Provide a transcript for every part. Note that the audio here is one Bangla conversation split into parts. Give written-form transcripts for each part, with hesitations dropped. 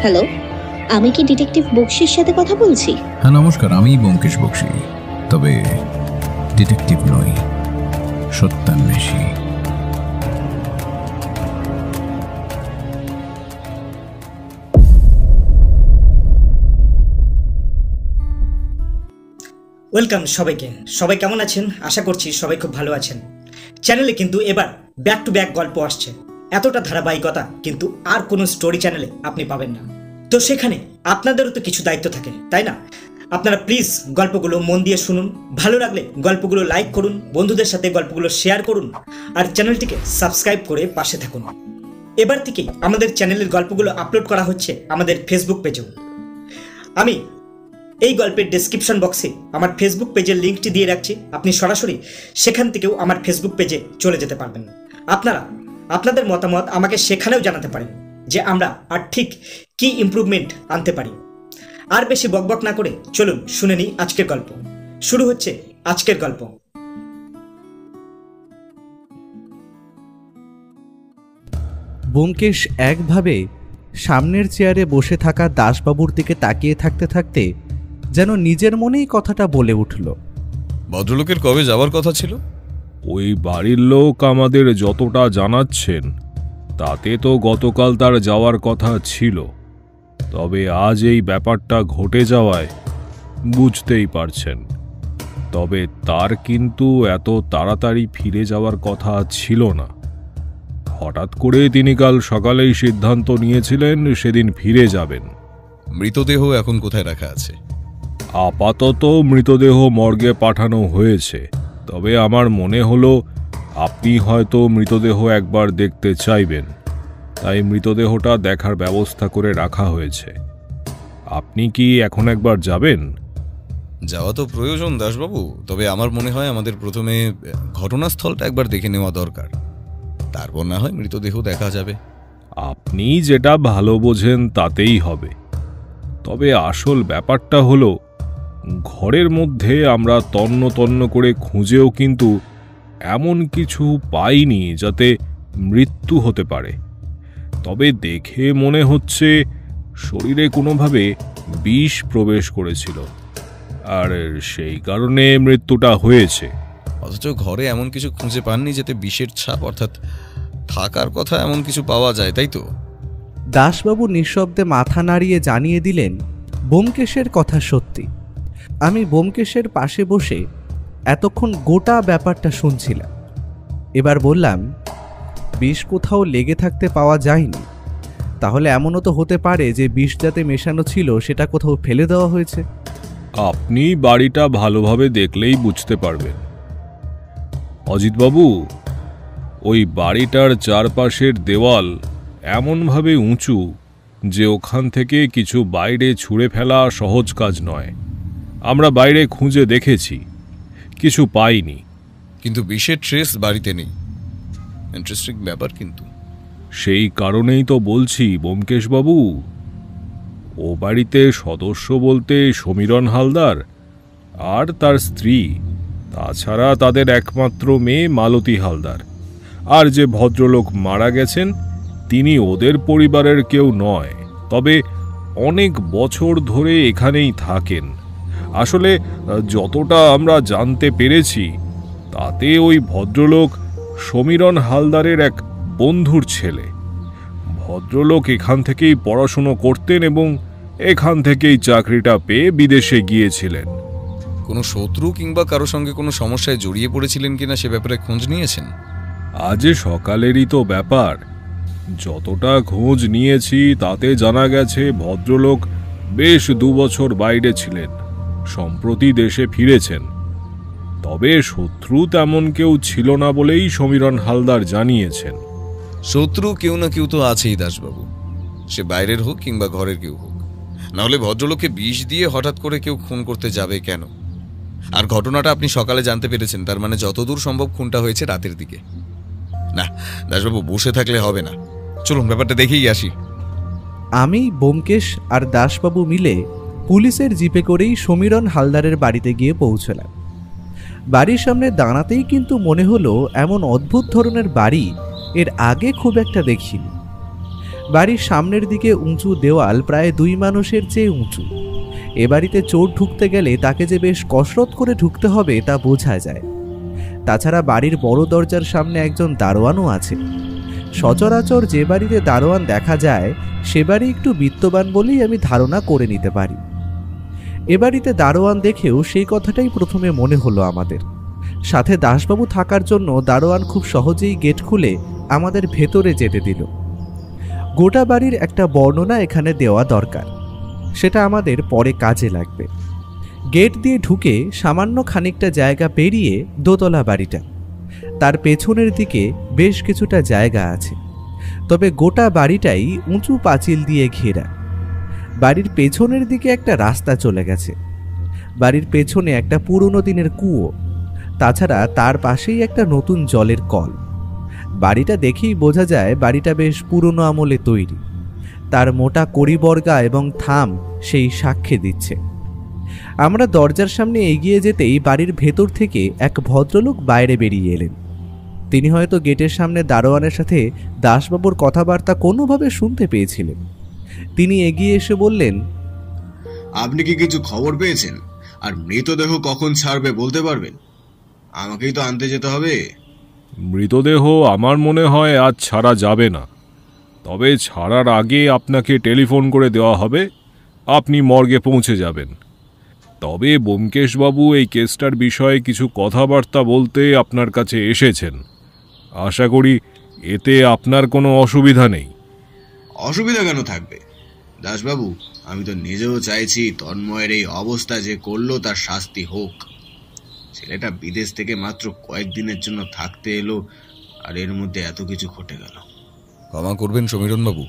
হ্যালো, আমি কি ডিটেকটিভ বক্সির সাথে কথা বলছি? হ্যাঁ নমস্কার, আমি ব্যোমকেশ বক্সি, তবে ডিটেকটিভ নই, সত্যান্বেষী। ওয়েলকাম সবাইকে। সবাই কেমন আছেন? আশা করছি সবাই খুব ভালো আছেন। চ্যানেলে কিন্তু এবার ব্যাক টু ব্যাক গল্প আসছে। এতটা ধারাবাহিকতা কিন্তু আর কোনো স্টোরি চ্যানেলে আপনি পাবেন না। তো সেখানে আপনাদেরও তো কিছু দায়িত্ব থাকে, তাই না? আপনারা প্লিজ গল্পগুলো মন দিয়ে শুনুন, ভালো লাগলে গল্পগুলো লাইক করুন, বন্ধুদের সাথে গল্পগুলো শেয়ার করুন, আর চ্যানেলটিকে সাবস্ক্রাইব করে পাশে থাকুন। এবার থেকেই আমাদের চ্যানেলের গল্পগুলো আপলোড করা হচ্ছে আমাদের ফেসবুক পেজেও। আমি এই গল্পের ডেসক্রিপশন বক্সে আমার ফেসবুক পেজের লিঙ্কটি দিয়ে রাখছি, আপনি সরাসরি সেখান থেকেও আমার ফেসবুক পেজে চলে যেতে পারবেন। আপনারা আপনাদের মতামত আমাকে সেখানেও জানাতে পারেন যে আমরা আর ঠিক কি ইমপ্রুভমেন্ট আনতে পারি। আর বেশি বকবক না করে চলুন শুনে নিই আজকের গল্প। শুরু হচ্ছে আজকের গল্প। ব্যোমকেশ একভাবে সামনের চেয়ারে বসে থাকা দাসবাবুর দিকে তাকিয়ে থাকতে থাকতে যেন নিজের মনেই কথাটা বলে উঠল। ভদ্রলোকের কবে যাওয়ার কথা ছিল? ওই বাড়ির লোক আমাদের যতটা জানাচ্ছেন তাতে তো গতকাল তার যাওয়ার কথা ছিল, তবে আজ এই ব্যাপারটা ঘটে যাওয়ায় বুঝতেই পারছেন। তবে তার কিন্তু এত তাড়াতাড়ি ফিরে যাওয়ার কথা ছিল না। হঠাৎ করে তিনি কাল সকালেই সিদ্ধান্ত নিয়েছিলেন সেদিন ফিরে যাবেন। মৃতদেহ এখন কোথায় রাখা আছে? আপাতত মৃতদেহ মর্গে পাঠানো হয়েছে, তবে আমার মনে হলো আপনি হয়তো মৃতদেহ একবার দেখতে চাইবেন, তাই মৃতদেহটা দেখার ব্যবস্থা করে রাখা হয়েছে। আপনি কি এখন একবার যাবেন? যাওয়া তো প্রয়োজন দাসবাবু, তবে আমার মনে হয় আমাদের প্রথমে ঘটনাস্থলটা একবার দেখে নেওয়া দরকার, তারপর না হয় মৃতদেহ দেখা যাবে। আপনি যেটা ভালো বোঝেন তাতেই হবে। তবে আসল ব্যাপারটা হলো, ঘরের মধ্যে আমরা তন্ন তন্ন করে খুঁজেও কিন্তু এমন কিছু পাইনি যাতে মৃত্যু হতে পারে। তবে দেখে মনে হচ্ছে শরীরে কোনোভাবে বিষ প্রবেশ করেছিল, আর সেই কারণে মৃত্যুটা হয়েছে। অথচ ঘরে এমন কিছু খুঁজে পাননি যাতে বিষের ছাপ অর্থাৎ থাকার কথা এমন কিছু পাওয়া যায়, তাই তো? দাসবাবু নিঃশব্দে মাথা নাড়িয়ে জানিয়ে দিলেন ব্যোমকেশের কথা সত্যি। আমি ব্যোমকেশের পাশে বসে এতক্ষণ গোটা ব্যাপারটা শুনছিলাম। এবার বললাম, বিষ কোথাও লেগে থাকতে পাওয়া যায়নি, তাহলে এমনও তো হতে পারে যে বিষ যাতে মেশানো ছিল সেটা কোথাও ফেলে দেওয়া হয়েছে। আপনি বাড়িটা ভালোভাবে দেখলেই বুঝতে পারবেন। অজিতবাবু, ওই বাড়িটার চারপাশের দেওয়াল এমনভাবে উঁচু যে ওখান থেকে কিছু বাইরে ছুঁড়ে ফেলা সহজ কাজ নয়। আমরা বাইরে খুঁজে দেখেছি, কিছু পাইনি। কিন্তু বিষের ট্রেস বাড়িতে নেই। ইন্টারেস্টিং ব্যাপার কিন্তু। সেই কারণেই তো বলছি ব্যোমকেশবাবু, ও বাড়িতে সদস্য বলতে সমীরণ হালদার আর তার স্ত্রী, তাছাড়া তাদের একমাত্র মেয়ে মালতী হালদার। আর যে ভদ্রলোক মারা গেছেন তিনি ওদের পরিবারের কেউ নয়, তবে অনেক বছর ধরে এখানেই থাকেন। আসলে যতটা আমরা জানতে পেরেছি তাতে ওই ভদ্রলোক সমীরণ হালদারের এক বন্ধুর ছেলে। ভদ্রলোক এখান থেকেই পড়াশুনো করতেন এবং এখান থেকেই চাকরিটা পেয়ে বিদেশে গিয়েছিলেন। কোনো শত্রু কিংবা কারো সঙ্গে কোনো সমস্যায় জড়িয়ে পড়েছিলেন কিনা সে ব্যাপারে খোঁজ নিয়েছেন? আজ সকালেরই তো ব্যাপার। যতটা খোঁজ নিয়েছি তাতে জানা গেছে ভদ্রলোক বেশ 2 বছর বাইরে ছিলেন, সম্প্রতি দেশে ফিরেছেন। তবে শত্রু তেমন কেউ ছিল না বলেই সমীরণ হালদার জানিয়েছেন। শত্রু কেউ না কেউ তো আছেই দাসবাবু, সে বাইরের হোক কিংবা ঘরের কেউ হোক। নাহলে ভদ্রলোককে বিষ দিয়ে হঠাৎ করে কেউ খুন করতে যাবে কেন? আর ঘটনাটা আপনি সকালে জানতে পেরেছেন, তার মানে যতদূর সম্ভব খুনটা হয়েছে রাতের দিকে। না দাসবাবু, বসে থাকলে হবে না, চলুন ব্যাপারটা দেখেই আসি। আমি, ব্যোমকেশ আর দাসবাবু মিলে পুলিশের জিপে করেই সমীরণ হালদারের বাড়িতে গিয়ে পৌঁছলাম। বাড়ির সামনে দাঁড়াতেই কিন্তু মনে হলো এমন অদ্ভুত ধরনের বাড়ি এর আগে খুব একটা দেখিনি। বাড়ির সামনের দিকে উঁচু দেওয়াল প্রায় 2 মানুষের চেয়ে উঁচু। এ বাড়িতে চোর ঢুকতে গেলে তাকে যে বেশ কসরত করে ঢুকতে হবে তা বোঝা যায়। তাছাড়া বাড়ির বড় দরজার সামনে একজন দারোয়ানও আছে। সচরাচর যে বাড়িতে দারোয়ান দেখা যায় সে বাড়ি একটু বিত্তবান বলেই আমি ধারণা করে নিতে পারি। এ বাড়িতে দারোয়ান দেখেও সেই কথাটাই প্রথমে মনে হলো আমাদের। সাথে দাসবাবু থাকার জন্য দারোয়ান খুব সহজেই গেট খুলে আমাদের ভেতরে যেতে দিল। গোটা বাড়ির একটা বর্ণনা এখানে দেওয়া দরকার, সেটা আমাদের পরে কাজে লাগবে। গেট দিয়ে ঢুকে সামান্য খানিকটা জায়গা পেরিয়ে দোতলা বাড়িটা। তার পেছনের দিকে বেশ কিছুটা জায়গা আছে, তবে গোটা বাড়িটাই উঁচু পাঁচিল দিয়ে ঘেরা। বাড়ির পেছনের দিকে একটা রাস্তা চলে গেছে। বাড়ির পেছনে একটা পুরনো দিনের কুয়ো, তাছাড়া তার পাশেই একটা নতুন জলের কল। বাড়িটা দেখেই বোঝা যায় বাড়িটা বেশ পুরনো আমলে তৈরি। তার মোটা কড়িবর্গা এবং থাম সেই সাক্ষ্য দিচ্ছে। আমরা দরজার সামনে এগিয়ে যেতেই বাড়ির ভেতর থেকে এক ভদ্রলোক বাইরে বেরিয়ে এলেন। তিনি হয়তো গেটের সামনে দারোয়ানের সাথে দাসবাবুর কথাবার্তা কোনোভাবে শুনতে পেয়েছিলেন। তিনি এগিয়ে এসে বললেন, আপনি কি কিছু খবর পেয়েছেন? আর মৃতদেহ কখন ছাড়বে বলতে পারবেন? আমাকেই তো আনতে যেতে হবে। মৃতদেহ আমার মনে হয় আজ ছাড়া যাবে না, তবে ছাড়ার আগে আপনাকে টেলিফোন করে দেওয়া হবে, আপনি মর্গে পৌঁছে যাবেন। তবে ব্যোমকেশবাবু এই কেসটার বিষয়ে কিছু কথাবার্তা বলতে আপনার কাছে এসেছেন। আশা করি এতে আপনার কোনো অসুবিধা নেই। অসুবিধা কেন থাকবে দাসবাবু? আমি তো নিজেও চাইছি তন্ময়ের এই অবস্থা যে করলো তার শাস্তি হোক। ছেলেটা বিদেশ থেকে মাত্র কয়েকদিনের জন্য থাকতে এলো, আর এর মধ্যে এত কিছু ঘটে গেল। ক্ষমা করবেন সমীরণবাবু,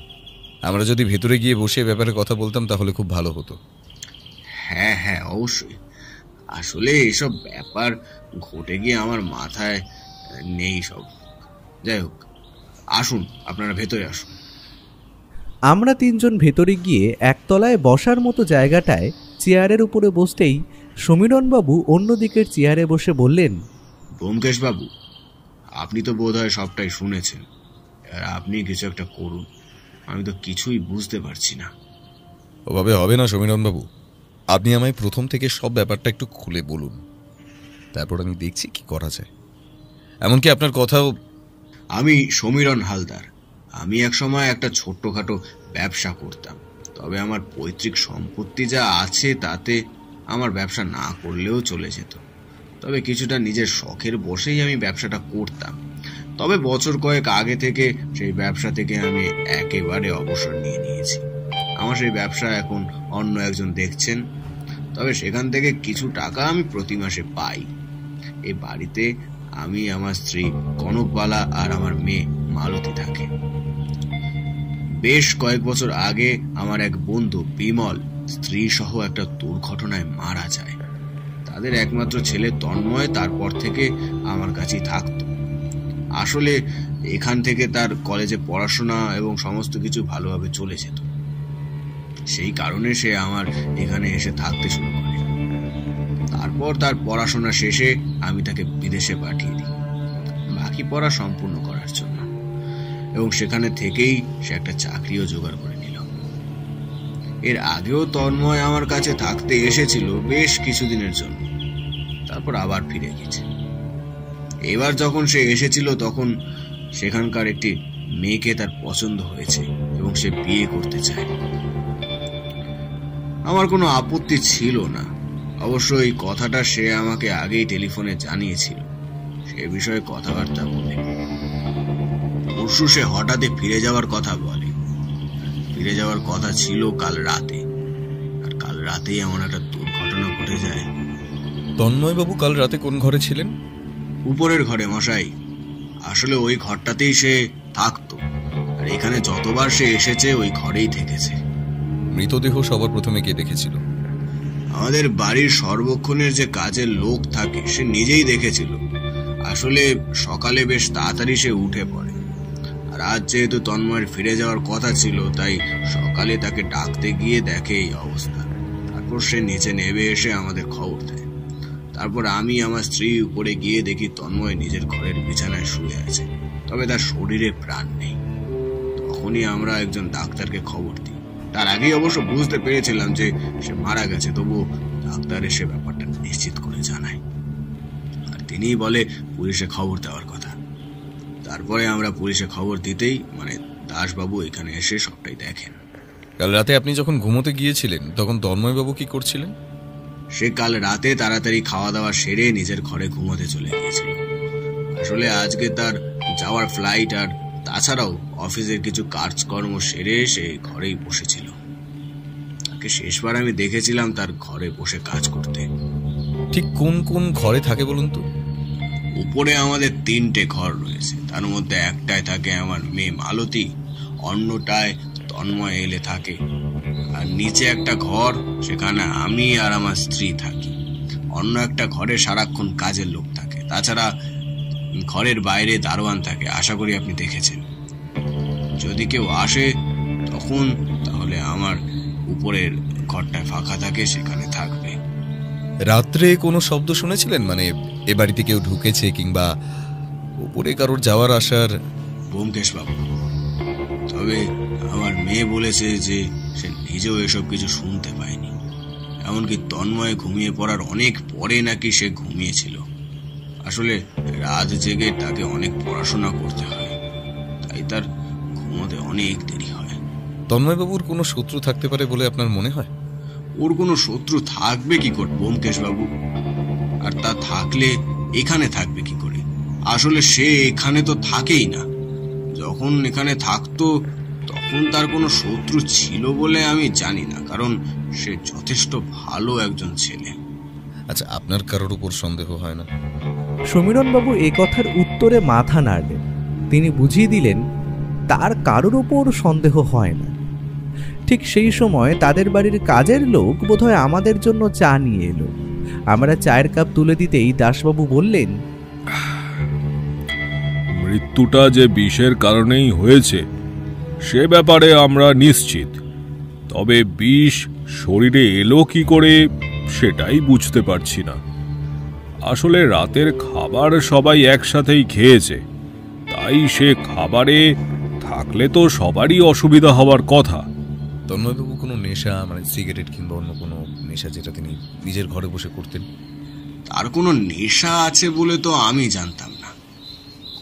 আমরা যদি ভেতরে গিয়ে বসে ব্যাপারে কথা বলতাম তাহলে খুব ভালো হতো। হ্যাঁ হ্যাঁ, অবশ্যই। আসলে এসব ব্যাপার ঘটে গিয়ে আমার মাথায় নেই সব। যাই হোক, আসুন, আপনারা ভেতরে আসুন। আমরা 3 জন ভেতরে গিয়ে একতলায় বসার মতো জায়গাটায় চেয়ারের উপরে বসতেই সমীরণবাবু অন্যদিকের চেয়ারে বসে বললেন, ব্যোমকেশবাবু, আপনি তো বোধহয় সবটাই শুনেছেন। আর আপনি কিছু একটা করুন, আমি তো কিছুই বুঝতে পারছি না। ওভাবে হবে না সমীরণবাবু, আপনি আমায় প্রথম থেকে সব ব্যাপারটা একটু খুলে বলুন, তারপর আমি দেখছি কি করা যায়। এমনকি আপনার কথাও। আমি সমীরণ হালদার। আমি একসময় একটা ছোট্টখাটো ব্যবসা করতাম, তবে আমার পৈতৃক সম্পত্তি যা আছে তাতে আমার ব্যবসা না করলেও চলে যেত। তবে কিছুটা নিজের শখের বসেই আমি ব্যবসাটা করতাম। তবে বছর কয়েক আগে থেকে সেই ব্যবসা থেকে আমি একেবারে অবসর নিয়ে নিয়েছি। আমার সেই ব্যবসা এখন অন্য একজন দেখছেন, তবে সেখান থেকে কিছু টাকা আমি প্রতি মাসে পাই। এই বাড়িতে আমি, আমার স্ত্রী কনকবালা আর আমার মেয়ে মালতী থাকে। বেশ কয়েক বছর আগে আমার এক বন্ধু বিমল স্ত্রী সহ একটা দুর্ঘটনায় মারা যায়। তাদের একমাত্র ছেলে তন্ময় তারপর থেকে আমার কাছেই থাকতো। আসলে এখান থেকে তার কলেজে পড়াশোনা এবং সমস্ত কিছু ভালোভাবে চলে যেত। সেই কারণে সে আমার এখানে এসে থাকতে শুরু করে। তারপর তার পড়াশোনা শেষে আমি তাকে বিদেশে পাঠিয়ে দিই বাকি পড়া সম্পূর্ণ করার জন্য, এবং সেখানে থেকেই সে একটা চাকরিও জোগাড় করে নিল। এর আগেও তন্ময় আমার কাছে থাকতে এসেছিল বেশ কিছুদিনের জন্য, তারপর আবার ফিরে গেছে। এবার যখন সে এসেছিল তখন সেখানকার একটি মেয়েকে তার পছন্দ হয়েছে এবং সে বিয়ে করতে চায়। আমার কোনো আপত্তি ছিল না। অবশ্য এই কথাটা সে আমাকে আগেই টেলিফোনে জানিয়েছিল। সে বিষয়ে কথাবার্তা বলে পরশু সে হঠাৎই ফিরে যাওয়ার কথা বলে। ফিরে যাওয়ার কথা ছিল কাল রাতে, আর কাল রাতেই এমন একটা দুর্ঘটনা ঘটে যায়। তন্ময়বাবু কাল রাতে কোন ঘরে ছিলেন? উপরের ঘরে মশাই। আসলে ওই ঘরটাতেই সে থাকতো, আর এখানে যতবার সে এসেছে ওই ঘরেই থেকেছে। মৃতদেহ সবার প্রথমে কে দেখেছিল? আমাদের বাড়ির সর্বক্ষণের যে কাজের লোক থাকে সে নিজেই দেখেছিল। আসলে সকালে বেশ তাড়াতাড়ি সে উঠে পড়ে, আর আজ যেহেতু তন্ময়ের ফিরে যাওয়ার কথা ছিল তাই সকালে তাকে ডাকতে গিয়ে দেখে এই অবস্থা। তারপর সে নিচে নেমে এসে আমাদের খবর দেয়। তারপর আমি আমার স্ত্রী উপরে গিয়ে দেখি তন্ময় নিজের ঘরের বিছানায় শুয়ে আছে, তবে তার শরীরে প্রাণ নেই। তখন তখনই আমরা একজন ডাক্তারকে খবর দিই। তার আগেই অবশ্য বুঝতে পেরেছিলাম যে সে মারা গেছে, তবু ডাক্তার এসে ব্যাপারটা নিশ্চিত করে জানায়, আর তিনিই বলে পুলিশে খবর দেওয়ার কথা। তারপরে আমরা পুলিশে খবর দিতেই দাসবাবু এখানে এসে সবটাই দেখেন। কাল রাতে আপনি যখন ঘুমোতে গিয়েছিলেন তখন তন্ময়বাবু কি করছিলেন? সে কাল রাতে তাড়াতাড়ি খাওয়া দাওয়া সেরে নিজের ঘরে ঘুমোতে চলে গিয়েছিল। আসলে আজকে তার যাওয়ার ফ্লাইট, আর তাছাড়াও অফিসের কিছু কাজকর্ম সেরে সে ঘরেই বসেছিল। তাকে শেষবার আমি দেখেছিলাম তার ঘরে বসে কাজ করতে। ঠিক কোন কোন ঘরে থাকে বলুন তো? উপরে আমাদের 3টে ঘর রয়েছে, তার মধ্যে একটায় থাকে আমার মেয়ে মালতী, অন্যটায় তন্ময় এলে থাকে, আর নিচে একটা ঘর, সেখানে আমি আর আমার স্ত্রী থাকি। অন্য একটা ঘরে সারাক্ষণ কাজের লোক থাকে। তাছাড়া ঘরের বাইরে দারোয়ান থাকে, আশা করি আপনি দেখেছেন। যদি কেউ আসে তখন তাহলে আমার উপরের ঘরটায় ফাঁকা থাকে, সেখানে থাকবে। রাত্রে কোনো শব্দ শুনেছিলেন? এ বাড়িতে কেউ ঢুকেছে কিংবা উপরে কারোর যাওয়ার আসার? ব্যোমকেশ বাবু, তবে আমার মেয়ে বলেছে যে সে নিজেও এসব কিছু শুনতে পায়নি। এমনকি তন্ময় ঘুমিয়ে পড়ার অনেক পরে নাকি সে ঘুমিয়েছিল। আসলে রাত জেগে তাকে অনেক পড়াশোনা করতে হয়, তাই তার ঘুমোতে অনেক দেরি হয়। তন্ময়বাবুর কোনো শত্রু থাকতে পারে বলে আপনার মনে হয়? ওর কোনো শত্রু থাকবে কি করে ব্যোমকেশ বাবু? আর তা থাকলে এখানে থাকবে কি করে? আসলে সে এখানে তো থাকেই না। যখন এখানে থাকতো তখন তার কোনো শত্রু ছিল বলে আমি জানি না, কারণ সে যথেষ্ট ভালো একজন ছেলে। আচ্ছা, আপনার কারোর উপর সন্দেহ হয় না? সমীরণবাবু এ কথার উত্তরে মাথা নাড়লেন। তিনি বুঝিয়ে দিলেন তার কারোর ওপর সন্দেহ হয় না। ঠিক সেই সময় তাদের বাড়ির কাজের লোক বোধহয় আমাদের জন্য চা নিয়ে এলো। আমরা চায়ের কাপ তুলে দিতেই দাসবাবু বললেন, মৃত্যুটা যে বিষের কারণেই হয়েছে সে ব্যাপারে আমরা নিশ্চিত, তবে বিষ শরীরে এলো কি করে সেটাই বুঝতে পারছি না। আসলে রাতের খাবার সবাই একসাথেই খেয়েছে, তাই সে খাবারে থাকলে তো সবারই অসুবিধা হওয়ার কথা। তন্ময়বাবু কোনো নেশা, সিগারেট কিংবা অন্য কোনো নেশা যেটা তিনি নিজের ঘরে বসে করতেন? তার কোনো নেশা আছে বলে তো আমি জানতাম না।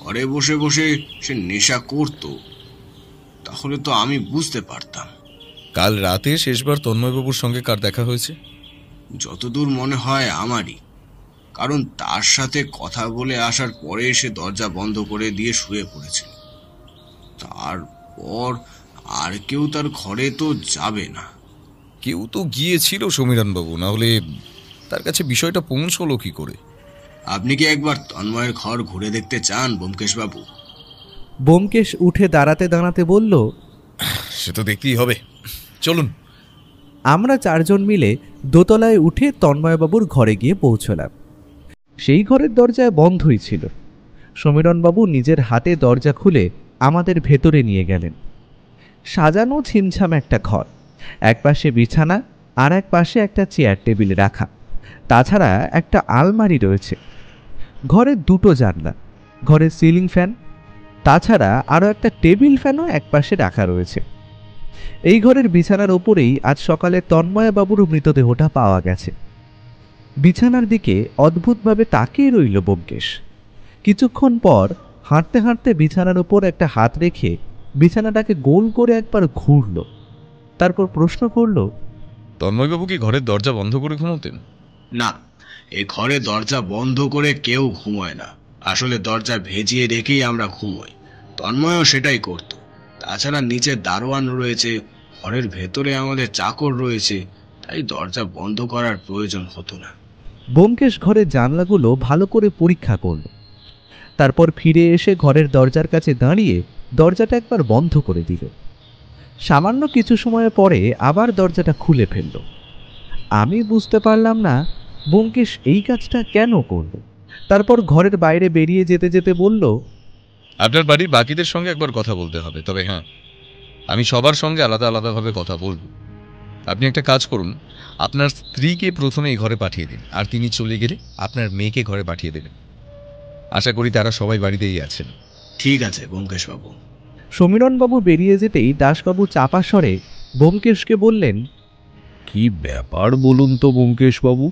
ঘরে বসে বসে সে নেশা করত তাহলে তো আমি বুঝতে পারতাম। কাল রাতে শেষবার তন্ময়বাবুর সঙ্গে কার দেখা হয়েছে? যতদূর মনে হয় আমারই, কারণ তার সাথে কথা বলে আসার পরে সে দরজা বন্ধ করে দিয়ে শুয়ে পড়েছিল। তারপর আর কেউ তার ঘরে তো যাবে না। কেউ তো গিয়েছিল সমীরণবাবু, না হলে তার কাছে বিষয়টা পৌঁছলো কি করে? আপনি কি একবার তন্ময়ের ঘর ঘুরে দেখতে চান ব্যোমকেশ বাবু? ব্যোমকেশ উঠে দাঁড়াতে দাঁড়াতে বলল, সে তো দেখতেই হবে, চলুন। আমরা 4 জন মিলে দোতলায় উঠে তন্ময়বাবুর ঘরে গিয়ে পৌঁছলাম। সেই ঘরের দরজায় বন্ধই ছিল। সমীরণবাবু নিজের হাতে দরজা খুলে আমাদের ভেতরে নিয়ে গেলেন। সাজানো ছিমছাম একটা ঘর, এক পাশে বিছানা আর এক পাশে একটা চেয়ার টেবিল রাখা, তাছাড়া একটা আলমারি রয়েছে। ঘরে 2টো জানলা, ঘরে সিলিং ফ্যান, তাছাড়া আরও একটা টেবিল ফ্যানও এক পাশে রাখা রয়েছে। এই ঘরের বিছানার ওপরেই আজ সকালে তন্ময়বাবুর মৃতদেহটা পাওয়া গেছে। বিছানার দিকে অদ্ভুতভাবে তাকিয়ে রইল ব্যোমকেশ। কিছুক্ষণ পর হাঁটতে হাঁটতে বিছানার উপর একটা হাত রেখে বিছানাটাকে গোল করে একবার ঘুরল, তারপর প্রশ্ন করল, তন্ময়বাবু কি ঘরের দরজা বন্ধ করে ঘুমোতেন? না, এই ঘরে দরজা বন্ধ করে কেউ ঘুমোয় না। আসলে দরজা ভেজিয়ে রেখেই আমরা ঘুমোই। তন্ময়ও সেটাই করত। তাছাড়া নিচে দারোয়ান রয়েছে, ঘরের ভেতরে আমাদের চাকর রয়েছে, তাই দরজা বন্ধ করার প্রয়োজন হতো না। ব্যোমকেশ ঘরের জানলাগুলো ভালো করে পরীক্ষা করল, তারপর ফিরে এসে ঘরের দরজার কাছে দাঁড়িয়ে দরজাটা একবার বন্ধ করে দিল। সামান্য কিছু সময় পরে আবার দরজাটা খুলে ফেলল। আমি বুঝতে পারলাম না ব্যোমকেশ এই কাজটা কেন করল। তারপর ঘরের বাইরে বেরিয়ে যেতে যেতে বলল, আপনার বাড়ির বাকিদের সঙ্গে একবার কথা বলতে হবে, তবে হ্যাঁ, আমি সবার সঙ্গে আলাদা আলাদাভাবে কথা বলব। আপনি একটা কাজ করুন, আপনার স্ত্রীকে প্রথমে এই ঘরে পাঠিয়ে দিন, আর তিনি চলে গেলে আপনার মেয়েকে ঘরে পাঠিয়ে দেবেন। আশা করি তারা সবাই বাড়িতেই আছেন। ঠিক আছে ব্যোমকেশ বাবু। সমীরণবাবু বেরিয়ে যেতেই দাশবাবু চাপা স্বরে ব্যোমকেশকে বললেন, কি ব্যাপার বলুন তো ব্যোমকেশবাবু?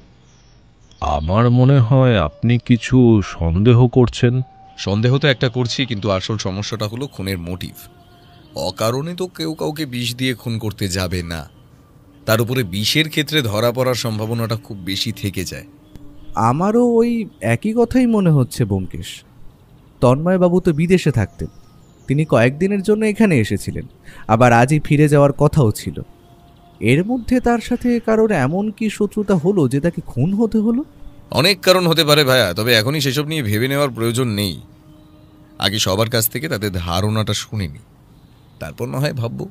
আমার মনে হয় আপনি কিছু সন্দেহ করছেন। সন্দেহ তো একটা করছি, কিন্তু আসল সমস্যাটা হলো খুনের মোটিভ। অকারণে তো কেউ কাউকে বিষ দিয়ে খুন করতে যাবে না। তার উপরে বিষের ক্ষেত্রে ধরা পড়ার সম্ভাবনাটা খুব বেশি থেকে যায়। আমারও ওই একই কথাই মনে হচ্ছে ব্যোমকেশ। তন্ময়বাবু তো বিদেশে থাকতেন, তিনি কয়েকদিনের জন্য এখানে এসেছিলেন, আবার আজই ফিরে যাওয়ার কথাও ছিল। এর মধ্যে তার সাথে কারোর এমন কি শত্রুতা হলো যে তাকে খুন হতে হলো? অনেক কারণ হতে পারে ভাইয়া, তবে এখনই সেসব নিয়ে ভেবে নেওয়ার প্রয়োজন নেই। আগে সবার কাছ থেকে তাদের ধারণাটা শুনিনি, তারপর না হয় ভাববো।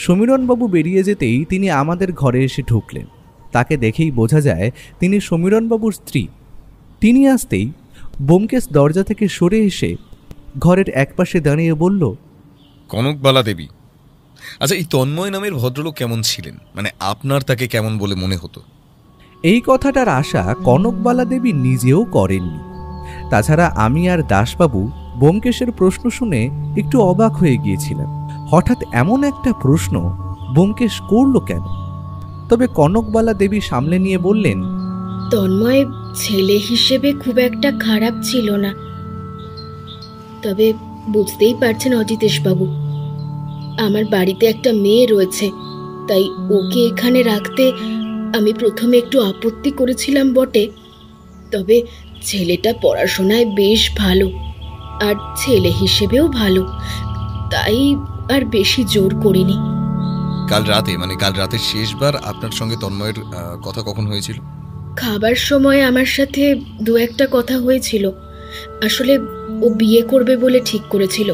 সমীরণবাবু বেরিয়ে যেতেই তিনি আমাদের ঘরে এসে ঢুকলেন। তাকে দেখেই বোঝা যায় তিনি সমীরণবাবুর স্ত্রী। তিনি আসতেই ব্যোমকেশ দরজা থেকে সরে এসে ঘরের একপাশে দাঁড়িয়ে বলল, কনকবালা দেবী। আচ্ছা, এই তন্ময় নামের ভদ্রলোক কেমন ছিলেন? মানে আপনার তাকে কেমন বলে মনে হতো? এই কথাটার আশা কনকবালা দেবী নিজেও করেননি। তাছাড়া আমি আর দাশবাবু ব্যোমকেশের প্রশ্ন শুনে একটু অবাক হয়ে গিয়েছিলাম। হঠাৎ এমন একটা প্রশ্ন ব্যোমকেশ করল কেন? তবে কনকবালা দেবী সামলে নিয়ে বললেন, তন্ময় ছেলে হিসেবে খুব একটা খারাপ ছিল না, তবে বুঝতেই পারছেন অজিতেশ বাবু, আমার বাড়িতে একটা মেয়ে রয়েছে, তাই ওকে এখানে রাখতে আমি প্রথমে একটু আপত্তি করেছিলাম বটে, তবে ছেলেটা পড়াশোনায় বেশ ভালো আর ছেলে হিসেবেও ভালো, তাই আর বেশি জোর করিনি। কাল রাতে শেষবার আপনার সঙ্গে তন্ময়ের কথা কখন হয়েছিল? খাবার সময় আমার সাথে দু একটা কথা হয়েছিল। আসলে ও বিয়ে করবে বলে ঠিক করেছিল,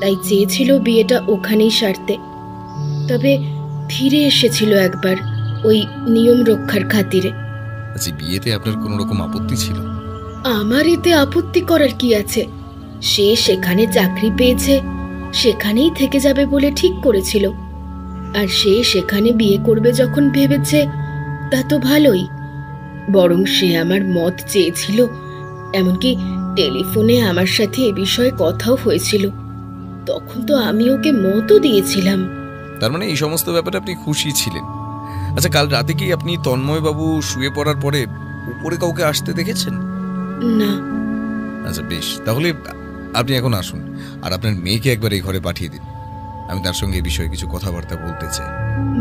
তাই চেয়েছিল বিয়েটা ওখানেই সারতে। তবে ফিরে এসেছিল একবার ওই নিয়ম রক্ষার খাতিরে। আচ্ছা, বিয়েতে আপনার কোনো রকম আপত্তি ছিল? আমার এতে আপত্তি করার কি আছে? সে সেখানে চাকরি পেয়েছে, সেখানেই থেকে যাবে বলে ঠিক করেছিল, আর সে সেখানে বিয়ে করবে যখন ভেবেছে তা তো ভালোই। বরং সে আমার মত চেয়েছিল, এমনকি টেলিফোনে আমার সাথে এ বিষয়ে কথাও হয়েছিল। তখন তো আমি ওকে মতও দিয়েছিলাম। তার মানে এই সমস্ত ব্যাপারে আপনি খুশি ছিলেন। আচ্ছা, কাল রাতে কি আপনি তন্ময়বাবু শুয়ে পড়ার পরে উপরে কাউকে আসতে দেখেছেন? না। আচ্ছা বেশ, তাহলে আপনি এখন আসুন আর আপনার মেয়েকে একবার এই ঘরে পাঠিয়ে দিন। আমি তার সঙ্গে এই বিষয়ে কিছু কথাবার্তা বলতে চাই।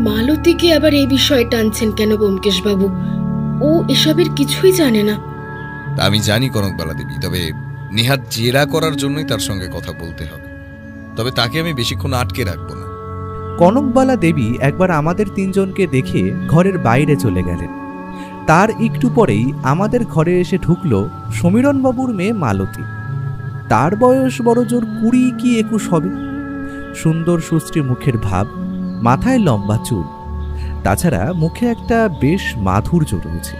মালতীকে আবার এই বিষয়ে টানছেন কেন ব্যোমকেশ বাবু? ও এসবের কিছুই জানে না। তা আমি জানি কনকবালা দেবী, তবে নেহাত জেরা করার জন্যই তার সঙ্গে কথা বলতে হবে। তবে তাকে আমি বেশিক্ষণ আটকে রাখবো না। কনকবালা দেবী একবার আমাদের তিনজনকে দেখে ঘরের বাইরে চলে গেলেন। তার একটু পরেই আমাদের ঘরে এসে ঢুকল সমীরণবাবুর মেয়ে মালতী। তার বয়স বড়জোর 20 কি 21 হবে। সুন্দর সুশ্রী মুখের ভাব, মাথায় লম্বা চুল, তাছাড়া মুখে একটা বেশ মাধুর্য রয়েছে।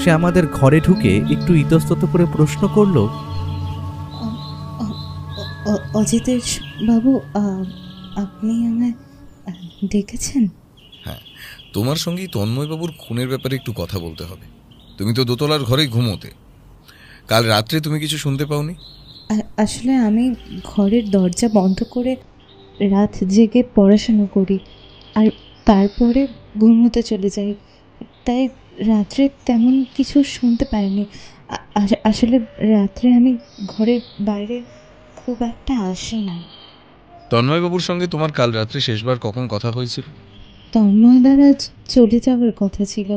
সে আমাদের ঘরে ঢুকে একটু ইতস্তত করে প্রশ্ন করল, অজিতেশ বাবু, আপনি আমায় ডেকেছেন? হ্যাঁ, তোমার সঙ্গে তন্ময়বাবুর খুনের ব্যাপারে একটু কথা বলতে হবে। তুমি তো দোতলার ঘরেই ঘুমোতে। কাল রাত্রে তুমি কিছু শুনতে পাওনি? আসলে আমি ঘরের দরজা বন্ধ করে রাত জেগে পড়াশোনা করি আর তারপরে ঘুমোতে চলে যাই, তাই রাত্রে তেমন কিছু শুনতে পাইনি। আসলে রাত্রে আমি ঘরের বাইরে খুব একটা আসি না। তন্ময়বাবুর সঙ্গে তোমার কাল রাত্রে শেষবার কখন কথা হয়েছিল? তন্ময় দ্বারা চলে যাওয়ার কথা ছিল।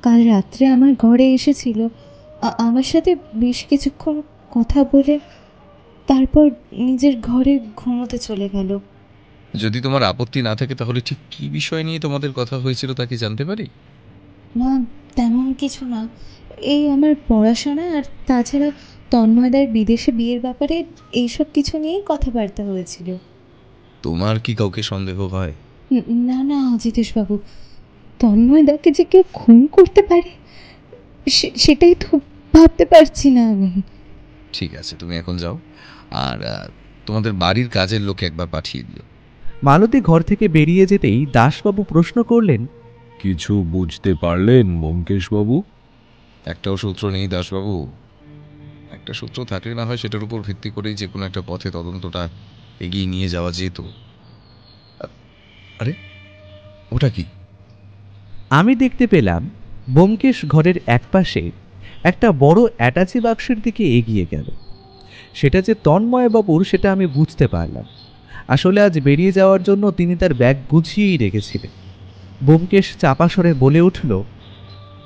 কাল রাত্রে আমার ঘরে এসেছিল, আমার সাথে বেশ কিছুক্ষণ কথা বলে তারপর নিজের ঘরে ঘুমোতে চলে গেল। যদি তোমার আপত্তি না থাকে তাহলে ঠিক কী বিষয় নিয়ে তোমাদের কথা হয়েছিল তা কি জানতে পারি? না, তেমন কিছু না। এই আমার পড়াশোনা আর তাছাড়া তন্ময়দার বিদেশে বিয়ের ব্যাপারে এইসব কিছু নিয়েই কথাবার্তা হয়েছিল। তোমার কি কাউকে সন্দেহ হয়? না না অজিতেশবাবু, তন্ময়দাকে যে কেউ খুন করতে পারে সেটাই তো ভাবতে পারছি না আমি। ঠিক আছে, তুমি এখন যাও আর তোমাদের বাড়ির কাজের লোক একবার পাঠিয়ে দিও। মালতী ঘর থেকে বেরিয়ে যেতেই দাশবাবু প্রশ্ন করলেন, কিছু বুঝতে পারলেন ব্যোমকেশবাবু? একটাও সূত্র নেই দাসবাবু। একটা সূত্র থাকলে না হয় সেটার উপর ভিত্তি করেই যে কোনো একটা পথে তদন্তটা এগিয়ে নিয়ে যাওয়া যেত। আরে ওটা কি? আমি দেখতে পেলাম ব্যোমকেশ ঘরের একপাশে একটা বড় অ্যাটাচি বাক্সের দিকে এগিয়ে গেল। সেটা যে তন্ময়বাবুর সেটা আমি বুঝতে পারলাম। আসলে আজ বেরিয়ে যাওয়ার জন্য তিনি তার ব্যাগ গুছিয়েই রেখেছিলেন। ব্যোমকেশ চাপা স্বরে বলে উঠল,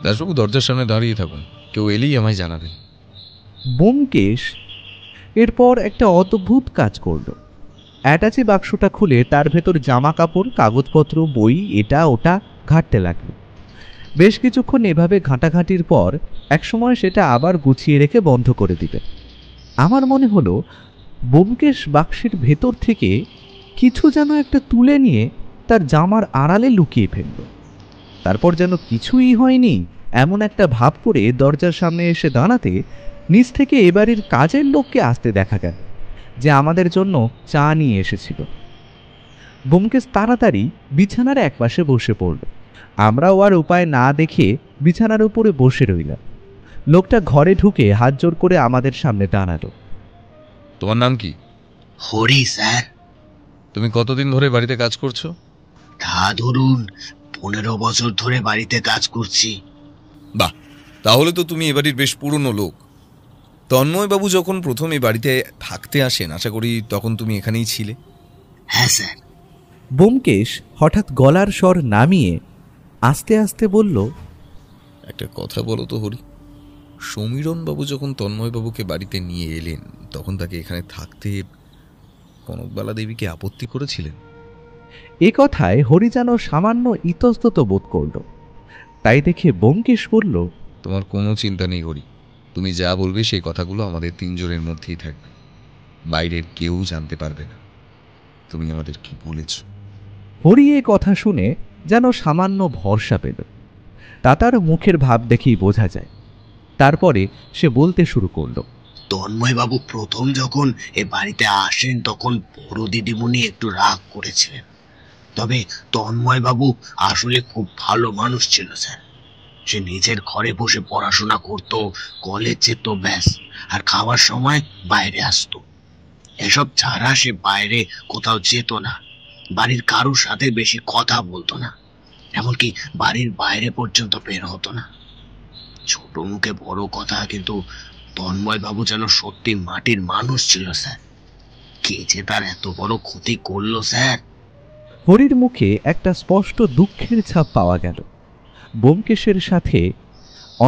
দাসবাবু দরজার সামনে দাঁড়িয়ে থাকুন, কেউ এলেই আমায় জানাবেন। ব্যোমকেশ এরপর একটা অদ্ভুত কাজ করল। অ্যাটাচি বাক্সটা খুলে তার ভেতর জামা কাপড়, কাগজপত্র, বই, এটা ওটা ঘাঁটতে লাগল। বেশ কিছুক্ষণ এভাবে ঘাঁটাঘাঁটির পর একসময় সেটা আবার গুছিয়ে রেখে বন্ধ করে দিবে। আমার মনে হলো ব্যোমকেশ বাক্সের ভেতর থেকে কিছু যেন একটা তুলে নিয়ে তার জামার আড়ালে লুকিয়ে ফেলল। তারপর যেন কিছুই হয়নি এমন একটা ভাব করে দরজার সামনে এসে দাঁড়াতে নিচ থেকে এবারের কাজের লোককে আসতে দেখা গেল, যে আমাদের জন্য চা নিয়ে এসেছিল। ব্যোমকেশ তাড়াতাড়ি বিছানার একপাশে বসে পড়ল। আমরাও আর উপায় না দেখে বিছানার উপরে বসে রইলাম। লোকটা ঘরে ঢুকে হাত জোর করে আমাদের সামনে দাঁড়ালো। তোমার নাম কি? হরি স্যার। তুমি কতদিন ধরে বাড়িতে কাজ করছো? তা ধরুন 15 বছর ধরে বাড়িতে কাজ করছি। বাহ, তাহলে তো তুমি এ বাড়ির বেশ পুরনো লোক। তন্ময়বাবু যখন প্রথম এই বাড়িতে থাকতে আসেন, আশা করি তখন তুমি এখানেই ছিলে। হ্যাঁ স্যার। ব্যোমকেশ হঠাৎ গলার স্বর নামিয়ে আস্তে আস্তে বলল, একটা কথা বলো তো হরি, সমীরণবাবু যখন তন্ময়বাবুকে বাড়িতে নিয়ে এলেন তখন তাকে এখানে থাকতে কনকবালা দেবীকে আপত্তি করেছিলেন? এ কথায় হরি যেন সামান্য ইতস্তত বোধ করল। তাই দেখে ব্যোমকেশ বলল, তোমার কোনো চিন্তা নেই হরি, তুমি যা বলবে সেই কথাগুলো আমাদের তিনজনের মধ্যেই থাকবে, বাইরের কেউ জানতে পারবে না তুমি আমাদের কি বলেছ। হরি এ কথা শুনে যেন সামান্য ভরসা পেল। তা তার মুখের ভাব দেখেই বোঝা যায়। তারপরে সে বলতে শুরু করল, তন্ময়বাবু প্রথম যখন এ বাড়িতে আসেন তখন বড় দিদিমণি একটু রাগ করেছিলেন। তবে তন্ময়বাবু আসলে খুব ভালো মানুষ ছিল স্যার। সে নিজের ঘরে বসে পড়াশোনা করত, কলেজ যেত ব্যাস, আর খাওয়ার সময় বাইরে আসতো। এসব ছাড়া সে বাইরে কোথাও যেত না, বাড়ির কারোর সাথে বেশি কথা বলতো না, এমনকি বাড়ির বাইরে পর্যন্ত বের হতো না। ছোট মুখে বড় কথা, কিন্তু তন্ময়বাবু যেন সত্যি মাটির মানুষ ছিল স্যার। কে যে তার এত বড় ক্ষতি করলো স্যার। হরির মুখে একটা স্পষ্ট দুঃখের ছাপ পাওয়া গেল। ব্যোমকেশের সাথে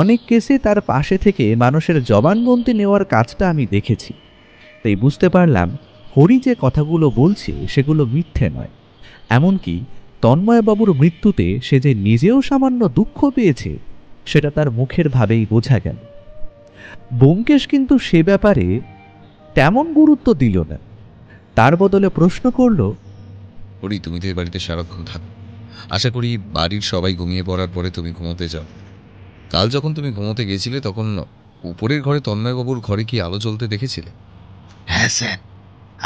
অনেক কেসে তার পাশে থেকে মানুষের জবানবন্দি নেওয়ার কাজটা আমি দেখেছি। তাই বুঝতে পারলাম হরি যে কথাগুলো বলছে সেগুলো মিথ্যে নয়। এমনকি তন্ময়বাবুর মৃত্যুতে সে যে নিজেও সামান্য দুঃখ পেয়েছে সেটা তার মুখের ভাবেই বোঝা গেল। ব্যোমকেশ কিন্তু সে ব্যাপারে তেমন গুরুত্ব দিল না। তার বদলে প্রশ্ন করল, হরি তুমি তো এই বাড়িতে সারাক্ষণ থাকো, আশা করি বাড়ির সবাই ঘুমিয়ে পড়ার পরে তুমি ঘুমোতে যাও। কাল যখন তুমি ঘুমোতে গেছিলে তখন উপরের ঘরে তন্ময়বাবুর ঘরে কি আলো জ্বলতে দেখেছিলে? হ্যাঁ স্যার,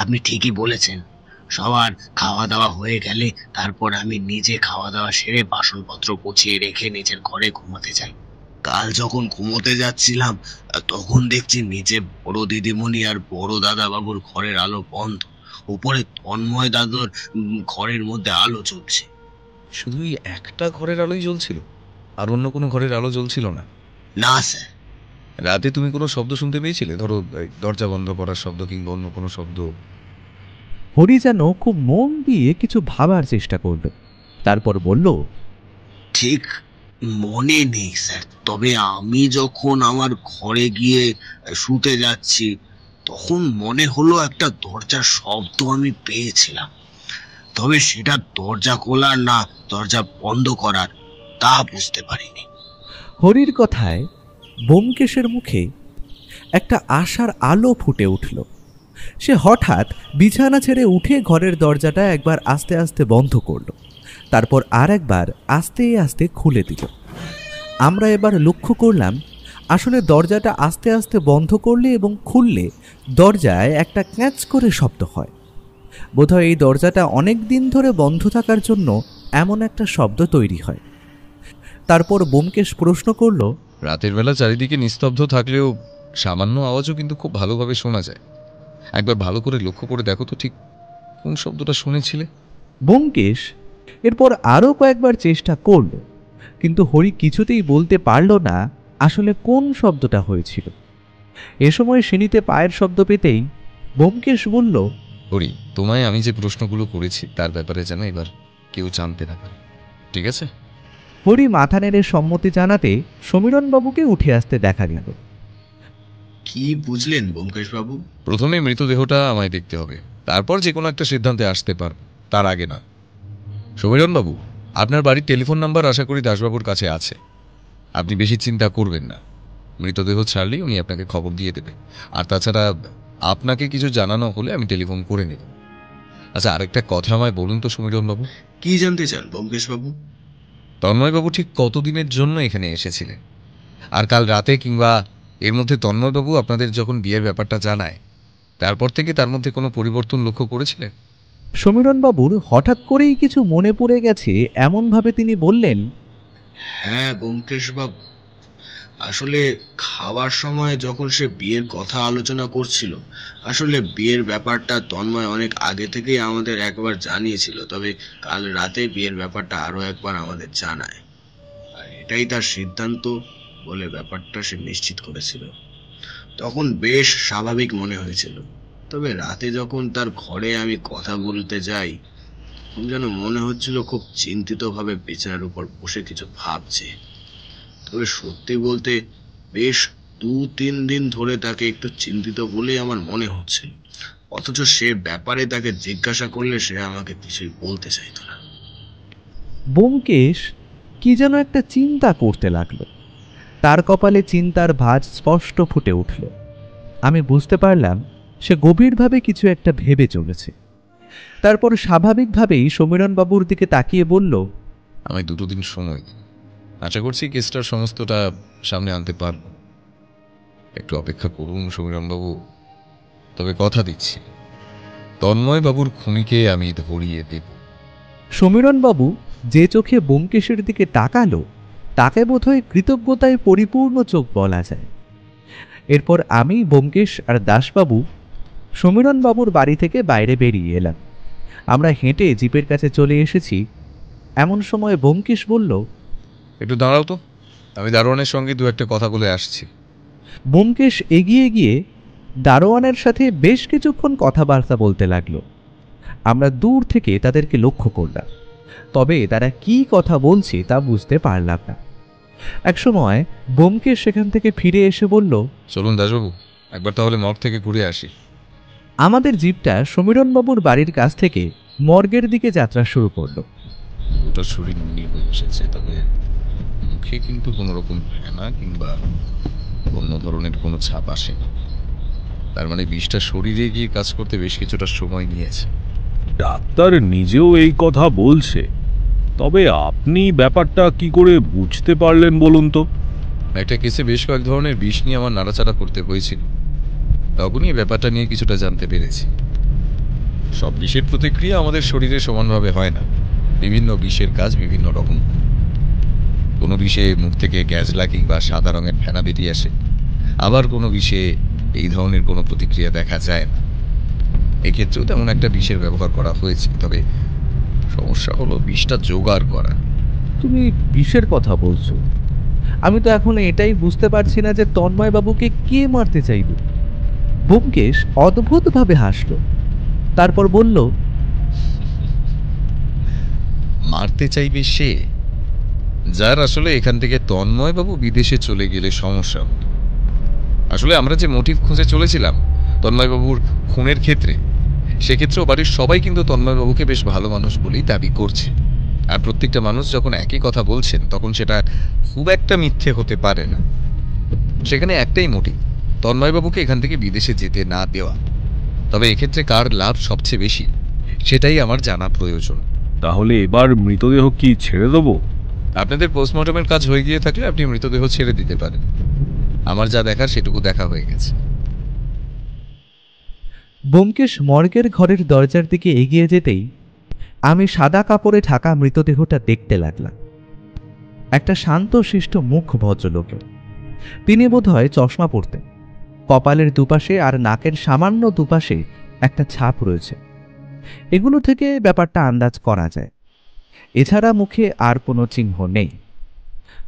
আপনি ঠিকই বলেছেন। সবার খাওয়া দাওয়া হয়ে গেলে তারপর আমি নিজে খাওয়া দাওয়া সেরে বাসনপত্র গুছিয়ে রেখে নিজের ঘরে ঘুমাতে যাই। কাল যখন ঘুমোতে যাচ্ছিলাম তখন দেখছি নিচে বড় দিদিমণি আর বড় দাদা বাবুর ঘরের আলো বন্ধ, উপরে তন্ময় দাদুর ঘরের মধ্যে আলো জ্বলছে। শুধু একটা ঘরের আলোই জ্বলছিল, আর অন্য কোনো ঘরের আলো জ্বলছিল না? না স্যার। রাতে তুমি কোনো শব্দ শুনতে পেয়েছিলে, ধরো দরজা বন্ধ করার শব্দ কিংবা অন্য কোনো শব্দ? হরি যেন খুব মন দিয়ে কিছু ভাবার চেষ্টা করল। তারপর বলল, ঠিক মনে নেই স্যার, তবে আমি যখন আমার ঘরে গিয়ে শুতে যাচ্ছি তখন মনে হলো একটা দরজার শব্দ আমি পেয়েছিলাম। তবে সেটা দরজা খোলার না দরজা বন্ধ করার তা বুঝতে পারিনি। হরির কথায় ব্যোমকেশের মুখে একটা আশার আলো ফুটে উঠল। সে হঠাৎ বিছানা ছেড়ে উঠে ঘরের দরজাটা একবার আস্তে আস্তে বন্ধ করল, তারপর আর একবার আস্তে আস্তে খুলে দিল। আমরা এবার লক্ষ্য করলাম আসলে দরজাটা আস্তে আস্তে বন্ধ করলে এবং খুললে দরজায় একটা ক্যাঁচ করে শব্দ হয়। বোধহয় এই দরজাটা অনেক দিন ধরে বন্ধ থাকার জন্য এমন একটা শব্দ তৈরি হয়। তারপর ব্যোমকেশ প্রশ্ন করল, রাতের বেলা চারিদিকে নিস্তব্ধ থাকলেও সামান্য আওয়াজও কিন্তু খুব ভালোভাবে শোনা যায়। একবার ভালো করে লক্ষ্য করে দেখো তো ঠিক কোন শব্দটা শুনেছিলে? ব্যোমকেশ এরপর আরও কয়েকবার চেষ্টা করল, কিন্তু হরি কিছুতেই বলতে পারল না আসলে কোন শব্দটা হয়েছিল। এ সময় সিঁড়িতে পায়ের শব্দ পেতেই ব্যোমকেশ বলল, হরি, তোমায় আমি যে প্রশ্নগুলো করেছি তার ব্যাপারে যেন এবার কেউ জানতে না পারে, ঠিক আছে? হরি মাথা নেড়ে সম্মতি জানাতে সমীরণবাবুকে উঠে আসতে দেখা গেল। কি বুঝলেন ব্যোমকেশ বাবু? প্রথমে মৃতদেহটা আমায় দেখতে হবে, তারপর যে কোনো একটা সিদ্ধান্তে আসতে পার, তার আগে না। সমীরণবাবু, আপনার বাড়ির টেলিফোন নাম্বার আশা করি দাসবাবুর কাছে আছে। আপনি বেশি চিন্তা করবেন না, মৃতদেহ ছাড়লেই উনি আপনাকে খবর দিয়ে দেবে। আর তাছাড়া আপনাকে কিছু জানানো হলে আমি টেলিফোন করে নেব। আচ্ছা, আরেকটা কথা আমায় বলুন তো সমীরণবাবু। কি জানতে চান ব্যোমকেশ বাবু? তন্ময়বাবু ঠিক কতদিনের জন্য এখানে এসেছিলেন? আর কাল রাতে কিংবা এর মধ্যে তন্ময়বাবু আপনাদের যখন বিয়ের ব্যাপারটা জানায়, তারপর থেকে তার মধ্যে কোনো পরিবর্তন লক্ষ্য করেছিলেন? সমীরণবাবুর হঠাৎ করেই কিছু মনে পড়ে গেছে এমনভাবে তিনি বললেন, হ্যাঁ ব্যোমকেশ বাবু, আসলে খাওয়ার সময় যখন সে বিয়ের কথা আলোচনা করছিল, আসলে বিয়ের ব্যাপারটা তন্ময় অনেক আগে থেকেই আমাদের একবার জানিয়েছিল, তবে কাল রাতে বিয়ের ব্যাপারটা আরো একবার আমাদের জানায়। আর এটাই তার সিদ্ধান্ত বলে ব্যাপারটা সে নিশ্চিত করেছিল। তখন বেশ স্বাভাবিক মনে হয়েছিল, তবে রাতে যখন তার ঘরে আমি কথা বলতে যাই, তখন যেন মনে হচ্ছিল খুব চিন্তিতভাবে বিছানার উপর বসে কিছু ভাবছে। তবে সত্যি বলতে বেশ 2-3 দিন ধরে তাকে একটু চিন্তিত বলেই আমার মনে হচ্ছে, অথচ সে ব্যাপারে তাকে জিজ্ঞাসা করলে সে আমাকে কিছুই বলতে চাইতো না। ব্যোমকেশ কি যেন একটা চিন্তা করতে লাগলো। তার কপালে চিন্তার ভাঁজ স্পষ্ট ফুটে উঠল। আমি বুঝতে পারলাম সে গভীরভাবে কিছু একটা ভেবে চলেছে। তারপর স্বাভাবিকভাবেই সমীরণবাবুর দিকে তাকিয়ে বলল, আমি 2 দিন সময় দিন। আশা করছি কেসটার সমস্তটা সামনে আনতে পারব। একটু অপেক্ষা করুন সমীরণবাবু। তবে কথা দিচ্ছি, তন্ময়বাবুর খুনিকে আমি ধরিয়ে দেব। সমীরণবাবু যে চোখে ব্যোমকেশের দিকে তাকালো, তাকে বোধহয় কৃতজ্ঞতায় পরিপূর্ণ চোখ বলা যায়। এরপর আমি, ব্যোমকেশ আর দাসবাবু সমীরণবাবুর বাড়ি থেকে বাইরে বেরিয়ে এলাম। আমরা হেঁটে জিপের কাছে চলে এসেছি। এমন সময় ব্যোমকেশ বলল, একটু দাঁড়াও তো, আমি দারোয়ানের সঙ্গে 2-1 কথা বলে আসছি। ব্যোমকেশ এগিয়ে গিয়ে দারোয়ানের সাথে বেশ কিছুক্ষণ কথাবার্তা বলতে লাগলো। আমরা দূর থেকে তাদেরকে লক্ষ্য করলাম, তবে তারা কি কথা বলছে তা বুঝতে পারলাম না। একসময় ব্যোমকেশ সেখান থেকে ফিরে এসে বলল, চলুন দাসবাবু, একবার তাহলে মর্গ থেকে ঘুরে আসি। আমাদের জিপটা সমীরণবাবুর বাড়ির কাছ থেকে মর্গের দিকে যাত্রা শুরু করলো। ওটার শরীর নীল হয়ে এসেছে, তবে মুখে কিন্তু কোনো রকম ফেনা কিংবা অন্য ধরনের কোনো ছাপ আসে। তার মানে বিষটা শরীরে গিয়ে কাজ করতে বেশ কিছুটা সময় নিয়েছে। ডাক্তার নিজেও এই কথা বলছে, তবে আপনি ব্যাপারটা কি করে বুঝতে পারলেন বলুন তো? একটা কেসে বেশ কয়েক ধরনের বিষ নিয়ে আমার নাড়াচাড়া করতে হয়েছিল, তখনই ব্যাপারটা নিয়ে কিছুটা জানতে পেরেছি। সব বিষের প্রতিক্রিয়া আমাদের শরীরে সমানভাবে হয় না। বিভিন্ন বিষের কাজ বিভিন্ন রকম। কোনো বিষে মুখ থেকে গ্যাজলা কিংবা সাদা রঙের ফেনা বেরিয়ে আসে, আবার কোনো বিষে এই ধরনের কোনো প্রতিক্রিয়া দেখা যায় না। এক্ষেত্রেও তেমন একটা বিষের ব্যবহার করা হয়েছে, তবে সমস্যা হলো বিষটা জোগাড় করা। তুমি বিষের কথা বলছো? আমি তো এখন এটাই বুঝতে পারছি না যে তন্ময়বাবুকে কে মারতে চাইবে। ব্যোমকেশ অদ্ভুতভাবে হাসল, তারপর বলল, মারতে চাইবে সে যার আসলে এখান থেকে তন্ময়বাবু বিদেশে চলে গেলে সমস্যা হতো। আসলে আমরা যে মোটিভ খুঁজে চলেছিলাম তন্ময়বাবুর খুনের ক্ষেত্রে, সেক্ষেত্রেও বাড়ির সবাই কিন্তু তন্ময়বাবুকে বেশ ভালো মানুষ বলেই দাবি করছে। আর প্রত্যেকটা মানুষ যখন একই কথা বলছেন, তখন সেটা খুব একটা মিথ্যে হতে পারে না। সেখানে একটাই মোটিভ, তন্ময়বাবুকে এখান থেকে বিদেশে যেতে না দেওয়া। তবে এক্ষেত্রে কার লাভ সবচেয়ে বেশি, সেটাই আমার জানা প্রয়োজন। তাহলে এবার মৃতদেহ কি ছেড়ে দেবো? আপনাদের পোস্টমর্টমের কাজ হয়ে গিয়ে থাকলে আপনি মৃতদেহ ছেড়ে দিতে পারেন। আমার যা দেখার সেটুকু দেখা হয়ে গেছে। ব্যোমকেশ মর্গের ঘরের দরজার দিকে এগিয়ে যেতেই আমি সাদা কাপড়ে ঢাকা মৃতদেহটা দেখতে লাগলাম। একটা শান্তশিষ্ট মুখ ভদ্রলোকের। তিনি বোধহয় চশমা পরতেন। কপালের দুপাশে আর নাকের সামান্য দুপাশে একটা ছাপ রয়েছে। এগুলো থেকে ব্যাপারটা আন্দাজ করা যায়। এছাড়া মুখে আর কোনো চিহ্ন নেই,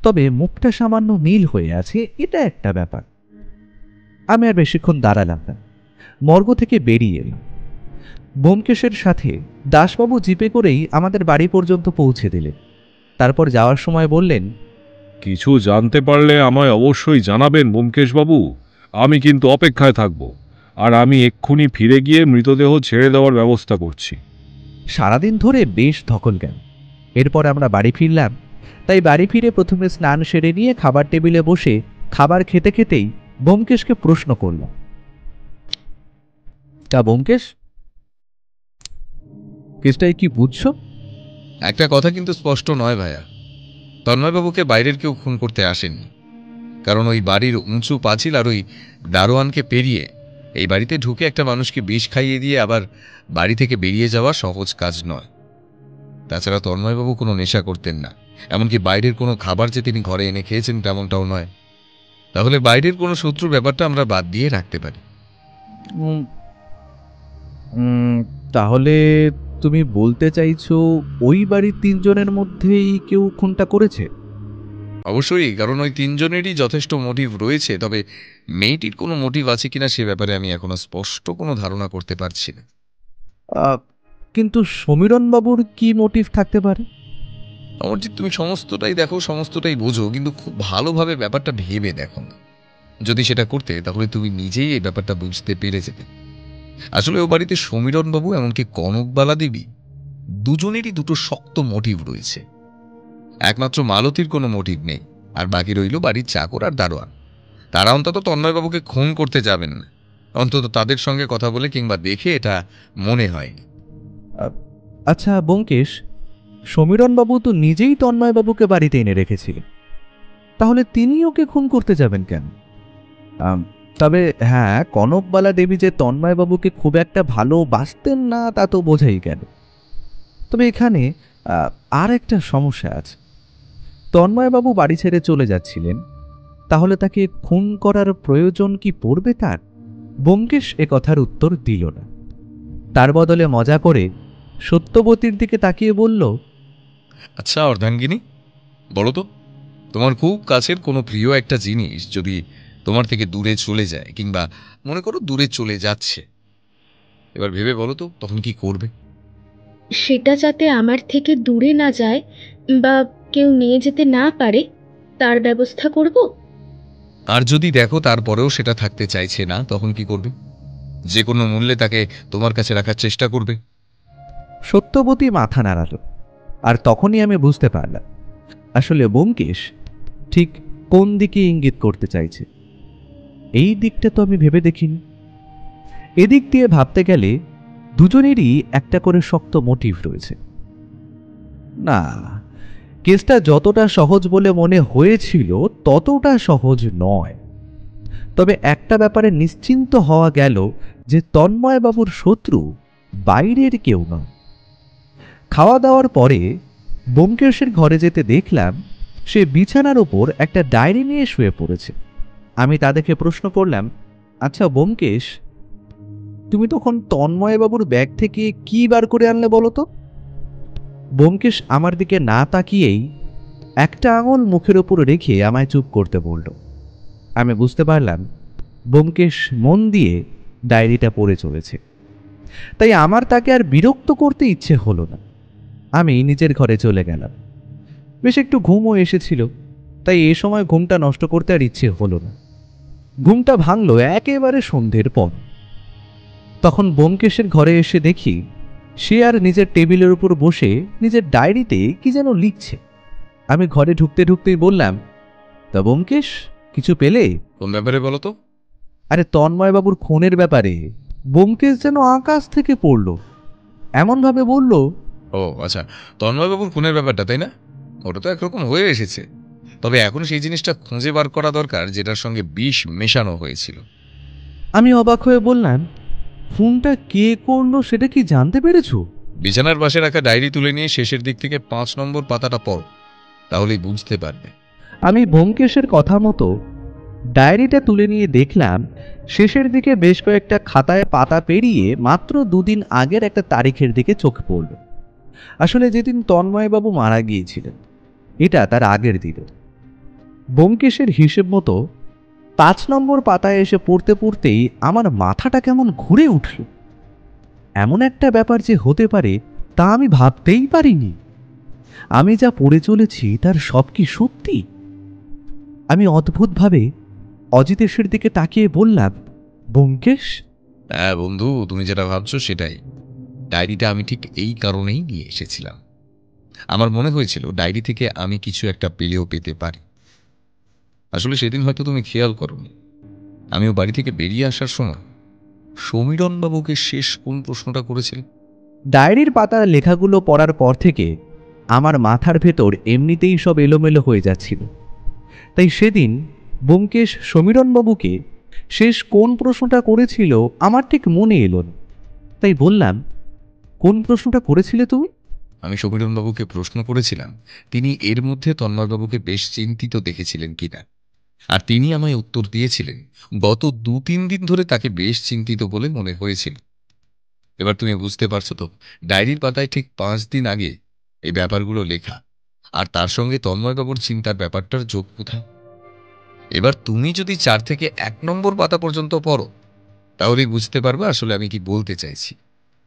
তবে মুখটা সামান্য নীল হয়ে আছে, এটা একটা ব্যাপার। আমি আর বেশিক্ষণ দাঁড়ালাম না, মর্গ থেকে বেরিয়ে এলাম। ব্যোমকেশের সাথে দাসবাবু জিপে করেই আমাদের বাড়ি পর্যন্ত পৌঁছে দিলেন। তারপর যাওয়ার সময় বললেন, কিছু জানতে পারলে আমায় অবশ্যই জানাবেন ব্যোমকেশবাবু, আমি কিন্তু অপেক্ষায় থাকব। আর আমি এক্ষুনি ফিরে গিয়ে মৃতদেহ ছেড়ে দেওয়ার ব্যবস্থা করছি। সারাদিন ধরে বেশ ধকল গেল। এরপর আমরা বাড়ি ফিরলাম। তাই বাড়ি ফিরে প্রথমে স্নান সেরে নিয়ে খাবার টেবিলে বসে খাবার খেতে খেতেই ব্যোমকেশকে প্রশ্ন করলাম, তা ব্যোমকেশ, কেসটাই কি বুঝছো? একটা কথা কিন্তু স্পষ্ট নয় ভাইয়া, তন্ময়বাবুকে বাইরের কেউ খুন করতে আসেননি। কারণ ওই বাড়ির উঁচু পাঁচিল আর ওই দারোয়ানকে পেরিয়ে এই বাড়িতে ঢুকে একটা মানুষকে বিষ খাইয়ে দিয়ে আবার বাড়ি থেকে বেরিয়ে যাওয়া সহজ কাজ নয়। তাছাড়া তন্ময়বাবু কোনো নেশা করতেন না, এমনকি বাইরের কোনো খাবার যে তিনি ঘরে এনে খেয়েছেন তেমনটাও নয়। তাহলে বাইরের কোনো শত্রুর ব্যাপারটা আমরা বাদ দিয়ে রাখতে পারি। তাহলে তুমি বলতে চাইছো ওই বাড়ির 3 জনের মধ্যেই কেউ খুনটা করেছে? অবশ্যই, কারণ ওই 3 জনেরই যথেষ্ট মোটিভ রয়েছে। তবে মেয়েটির কোনো মোটিভ আছে কিনা সে ব্যাপারে আমি এখনো স্পষ্ট কোনো ধারণা করতে পারছি না। কিন্তু সমীরণ বাবুর কি মোটিভ থাকতে পারে? অমরজিৎ, তুমি সমস্তটাই দেখো, সমস্তটাই বোঝো, কিন্তু খুব ভালোভাবে ব্যাপারটা ভেবে দেখো না। যদি সেটা করতে তাহলে তুমি নিজেই এই ব্যাপারটা বুঝতে পেরে যেতে। আসলে ও বাড়িতে সমীরণবাবু এমনকি কনকবালা দেবী দুজনেরই দুটো শক্ত মোটিভ রয়েছে। একমাত্র মালতীর কোনো মোটিভ নেই, আর বাকি রইল বাড়ির চাকর আর দারোয়ান। তারা অন্তত তন্ময়বাবুকে খুন করতে যাবেন না, অন্তত তাদের সঙ্গে কথা বলে কিংবা দেখে এটা মনে হয়নি। আচ্ছা ব্যোমকেশ, সমীরণ বাবু তো নিজেই তন্ময় বাবুকে বাড়িতে এনে রেখেছিলেন, তাহলে তিনি ওকে খুন করতে যাবেন কেন? তবে হ্যাঁ, কনকবালা দেবী যে তন্ময় বাবুকে খুব একটা ভালোবাসতেন না তা তো বোঝাই গেল। তবে এখানে আর একটা সমস্যা আছে। তন্ময়বাবু বাড়ি ছেড়ে চলে যাচ্ছিলেন, তাহলে তাকে খুন করার প্রয়োজন কি পড়বে তার? ব্যোমকেশ এ কথার উত্তর দিল না। তার বদলে মজা করে সত্যবতীর দিকে তাকিয়ে বলল, আচ্ছা অর্ধাঙ্গিনী, বলো তো, তোমার খুব কাছের কোনো প্রিয় একটা জিনিস যদি তোমার থেকে দূরে চলে যায়, কিংবা মনে করো দূরে চলে যাচ্ছে, এবার ভেবে বলো তো তখন কি করবে? সেটা যাতে আমার থেকে দূরে না যায় বা কেউ নিয়ে যেতে না পারে তার ব্যবস্থা করব। আর যদি দেখো তারপরেও সেটা থাকতে চাইছে না, তখন কি করবে? যে কোনো মূল্যে তাকে তোমার কাছে রাখার চেষ্টা করবে। সত্যবতী মাথা নাড়াল। আর তখনই আমি বুঝতে পারলাম আসলে ব্যোমকেশ ঠিক কোন দিকে ইঙ্গিত করতে চাইছে। এই দিকটা তো আমি ভেবে দেখিনি। এদিক দিয়ে ভাবতে গেলে দুজনেরই একটা করে শক্ত মোটিভ রয়েছে। না, কেসটা যতটা সহজ বলে মনে হয়েছিল ততটা সহজ নয়। তবে একটা ব্যাপারে নিশ্চিন্ত হওয়া গেল যে তন্ময়বাবুর শত্রু বাইরের কেউ নয়। খাওয়া দাওয়ার পরে ব্যোমকেশের ঘরে যেতে দেখলাম সে বিছানার ওপর একটা ডায়েরি নিয়ে শুয়ে পড়েছে। আমি তা দেখে প্রশ্ন করলাম, আচ্ছা ব্যোমকেশ, তুমি তখন তন্ময়বাবুর ব্যাগ থেকে কি বার করে আনলে বলো তো? ব্যোমকেশ আমার দিকে না তাকিয়েই একটা আঙুল মুখের ওপর রেখে আমায় চুপ করতে বলল। আমি বুঝতে পারলাম ব্যোমকেশ মন দিয়ে ডায়েরিটা পড়ে চলেছে। তাই আমার তাকে আর বিরক্ত করতে ইচ্ছে হলো না। আমি নিজের ঘরে চলে গেলাম। বেশ একটু ঘুমও এসেছিল, তাই এ সময় ঘুমটা নষ্ট করতে আর ইচ্ছে হলো না। ঘুমটা ভাঙলো একেবারে সন্ধ্যের পর। তখন ব্যোমকেশের ঘরে এসে দেখি সে আর নিজের টেবিলের উপর বসে নিজের ডায়েরিতে কি যেন লিখছে। আমি ঘরে ঢুকতে ঢুকতেই বললাম, তা ব্যোমকেশ, কিছু পেলে? কোন ব্যাপারে বলো তো? আরে তন্ময়বাবুর খুনের ব্যাপারে। ব্যোমকেশ যেন আকাশ থেকে পড়ল, এমনভাবে বলল। ও আচ্ছা, তন্ময়বাবুর খুনের ব্যাপারটা, তাই না? ওটা তো একরকম হয়ে এসেছে, তবে এখন সেই জিনিসটা খুঁজে বার করা দরকার যেটার সঙ্গে বিষ মেশানো হয়েছিল। আমি অবাক হয়ে বললাম, ফোনটা কে করলো সেটা কি জানতে পেরেছো? বিছানার পাশে রাখা ডায়েরি তুলে নিয়ে শেষের দিক থেকে 5 নম্বর পাতাটা পড়ো, তাহলেই বুঝতে পারবে। আমি ব্যোমকেশের কথা মতো ডায়েরিটা তুলে নিয়ে দেখলাম শেষের দিকে বেশ কয়েকটা খাতায় পাতা পেরিয়ে মাত্র 2 দিন আগের একটা তারিখের দিকে চোখ পড়ল। আসলে যেদিন তন্ময়বাবু মারা গিয়েছিলেন এটা তার আগের দিন। ব্যোমকেশের হিসেব মতো 5 নম্বর পাতায় এসে পড়তে পড়তেই আমার মাথাটা কেমন ঘুরে উঠল। এমন একটা ব্যাপার যে হতে পারে তা আমি ভাবতেই পারিনি। আমি যা পড়ে চলেছি তার সব কি সত্যি? আমি অদ্ভুতভাবে অজিতেশের দিকে তাকিয়ে বললাম, ব্যোমকেশ? হ্যাঁ বন্ধু, তুমি যেটা ভাবছো সেটাই। ডায়েরিটা আমি ঠিক এই কারণেই নিয়ে এসেছিলাম। আমার মনে হয়েছিল ডায়েরি থেকে আমি কিছু একটা পেলেও পেতে পারি। আসলে সেদিন হয়তো তুমি খেয়াল করোনি, আমিও বাড়ি থেকে বেরিয়ে আসার সময় সমীরণবাবুকে শেষ কোন প্রশ্নটা করেছিলেন। ডায়েরির পাতার লেখাগুলো পড়ার পর থেকে আমার মাথার ভেতর এমনিতেই সব এলোমেলো হয়ে যাচ্ছিল। তাই সেদিন ব্যোমকেশ সমীরণবাবুকে শেষ কোন প্রশ্নটা করেছিল আমার ঠিক মনে এলো না। তাই বললাম, কোন প্রশ্নটা করেছিলে তুমি? আমি সমীরণবাবুকে প্রশ্ন করেছিলাম তিনি এর মধ্যে তন্ময়বাবুকে বেশ চিন্তিত দেখেছিলেন কিনা, আর তিনি আমায় উত্তর দিয়েছিলেন গত 2-3 দিন ধরে তাকে বেশ চিন্তিত বলে মনে হয়েছিল। এবার তুমি বুঝতে পারছো তো, ডায়েরির পাতায় ঠিক 5 দিন আগে এই ব্যাপারগুলো লেখা, আর তার সঙ্গে তন্ময়বাবুর চিন্তার ব্যাপারটার যোগ কোথায়। এবার তুমি যদি 4 থেকে 1 নম্বর পাতা পর্যন্ত পড়ো তাহলেই বুঝতে পারবে আসলে আমি কি বলতে চাইছি।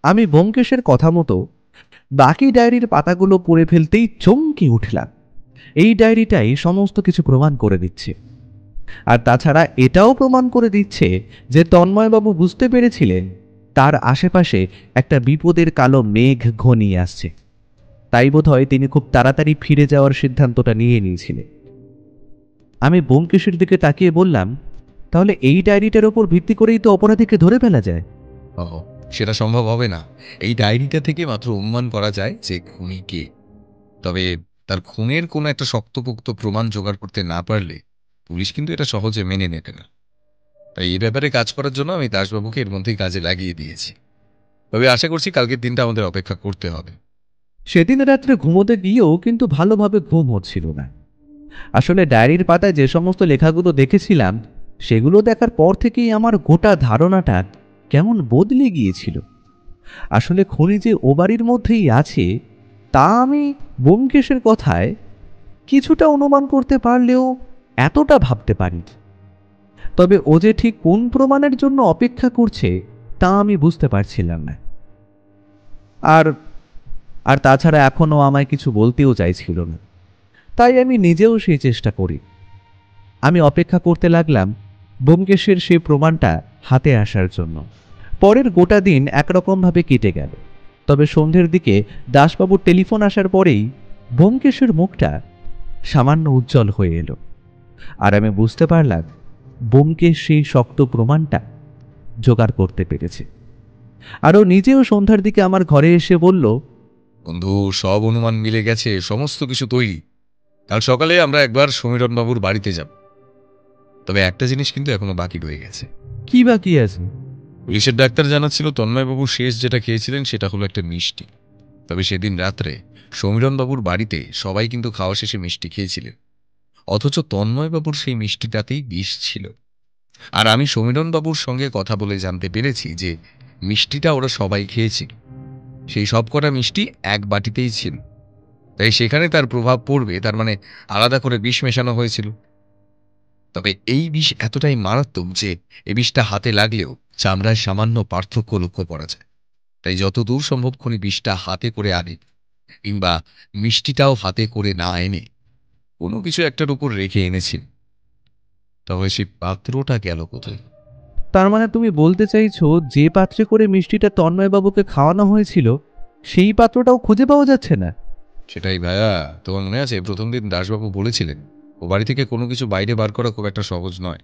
আমি ব্যোমকেশের কথা মতো বাকি ডায়েরির পাতাগুলো পড়ে ফেলতেই চমকে উঠলাম। এই ডায়েরিটাই সমস্ত কিছু প্রমাণ করে দিচ্ছে। আর তাছাড়া এটাও প্রমাণ করে দিচ্ছে যে তন্ময়বাবু বুঝতে পেরেছিলেন তার আশেপাশে একটা বিপদের কালো মেঘ ঘনিয়ে আসছে। তাই বোধহয় তিনি খুব তাড়াতাড়ি ফিরে যাওয়ার সিদ্ধান্তটা নিয়ে নিয়েছিলেন। আমি ব্যোমকেশের দিকে তাকিয়ে বললাম, তাহলে এই ডায়েরিটার ওপর ভিত্তি করেই তো অপরাধীকে ধরে ফেলা যায়। সেটা সম্ভব হবে না। এই ডায়েরিটা থেকে মাত্র অনুমান করা যায় যে খুনি কে। তবে তার খুনের কোনো একটা শক্তপোক্ত প্রমাণ জোগাড় করতে না পারলে পুলিশ কিন্তু এটা সহজে মেনে নেবে না। তাই এই ব্যাপারে কাজ করার জন্য আমি দাসবাবুকে এর মধ্যেই কাজে লাগিয়ে দিয়েছি। তবে আশা করছি কালকের দিনটা আমাদের অপেক্ষা করতে হবে। সেদিন রাত্রে ঘুমোতে গিয়েও কিন্তু ভালোভাবে ঘুম হচ্ছিল না। আসলে ডায়েরির পাতায় যে সমস্ত লেখাগুলো দেখেছিলাম সেগুলো দেখার পর থেকেই আমার গোটা ধারণাটা কেমন বদলে গিয়েছিল। আসলে খুনি যে ও বাড়ির মধ্যেই আছে তা আমি ব্যোমকেশের কথায় কিছুটা অনুমান করতে পারলেও এতটা ভাবতে পারি। তবে ও যে ঠিক কোন প্রমাণের জন্য অপেক্ষা করছে তা আমি বুঝতে পারছিলাম না। আর আর তাছাড়া এখনও আমায় কিছু বলতেও চাইছিল না। তাই আমি নিজেও সেই চেষ্টা করি। আমি অপেক্ষা করতে লাগলাম ব্যোমকেশের সেই প্রমাণটা হাতে আসার জন্য। পরের গোটা দিন একরকমভাবে কেটে গেল। তবে সন্ধ্যের দিকে দাসবাবুর টেলিফোন আসার পরেই ব্যোমকেশের মুখটা সামান্য উজ্জ্বল হয়ে এলো। আর আমি বুঝতে পারলাম ব্যোমকেশ সেই শক্ত প্রমাণটা জোগাড় করতে পেরেছে। আরও নিজেও সন্ধ্যার দিকে আমার ঘরে এসে বলল, বন্ধু, সব অনুমান মিলে গেছে, সমস্ত কিছু তৈরি। কাল সকালে আমরা একবার সমীরণবাবুর বাড়িতে যাব। তবে একটা জিনিস কিন্তু এখনো বাকি রয়ে গেছে। কি বাকি আছে? পুলিশের ডাক্তার জানাচ্ছিল তন্ময়বাবু শেষ যেটা খেয়েছিলেন সেটা হলো একটা মিষ্টি। তবে সেদিন রাত্রে সমীরণবাবুর বাড়িতে সবাই কিন্তু খাওয়া শেষে মিষ্টি খেয়েছিলেন, অথচ তন্ময়বাবুর সেই মিষ্টিটাতেই বিষ ছিল। আর আমি সমীরণবাবুর সঙ্গে কথা বলে জানতে পেরেছি যে মিষ্টিটা ওরা সবাই খেয়েছিল, সেই সব কটা মিষ্টি এক বাটিতেই ছিল। তাই সেখানে তার প্রভাব পড়বে, তার মানে আলাদা করে বিষ মেশানো হয়েছিল। তবে এই বিষ এতটাই মারাত্মক যে এই বিষটা হাতে লাগলেও চামড়ায় সামান্য পার্থক্য লক্ষ্য করা যায়। তাই যত দূর সম্ভব খুনি বিষটা হাতে করে আনে, কিংবা মিষ্টিটাও হাতে করে না এনে কোনো কিছু একটার উপর রেখে এনেছিল। তবে সেই পাত্রটা গেল কোথায়? তার মানে তুমি বলতে চাইছো যে পাত্রে করে মিষ্টিটা তন্ময়বাবুকে খাওয়ানো হয়েছিল সেই পাত্রটাও খুঁজে পাওয়া যাচ্ছে না? সেটাই ভাইয়া, তোমার মনে আছে প্রথম দিন দাসবাবু বলেছিলেন ও বাড়ি থেকে কোনো কিছু বাইরে বার করা খুব একটা সহজ নয়,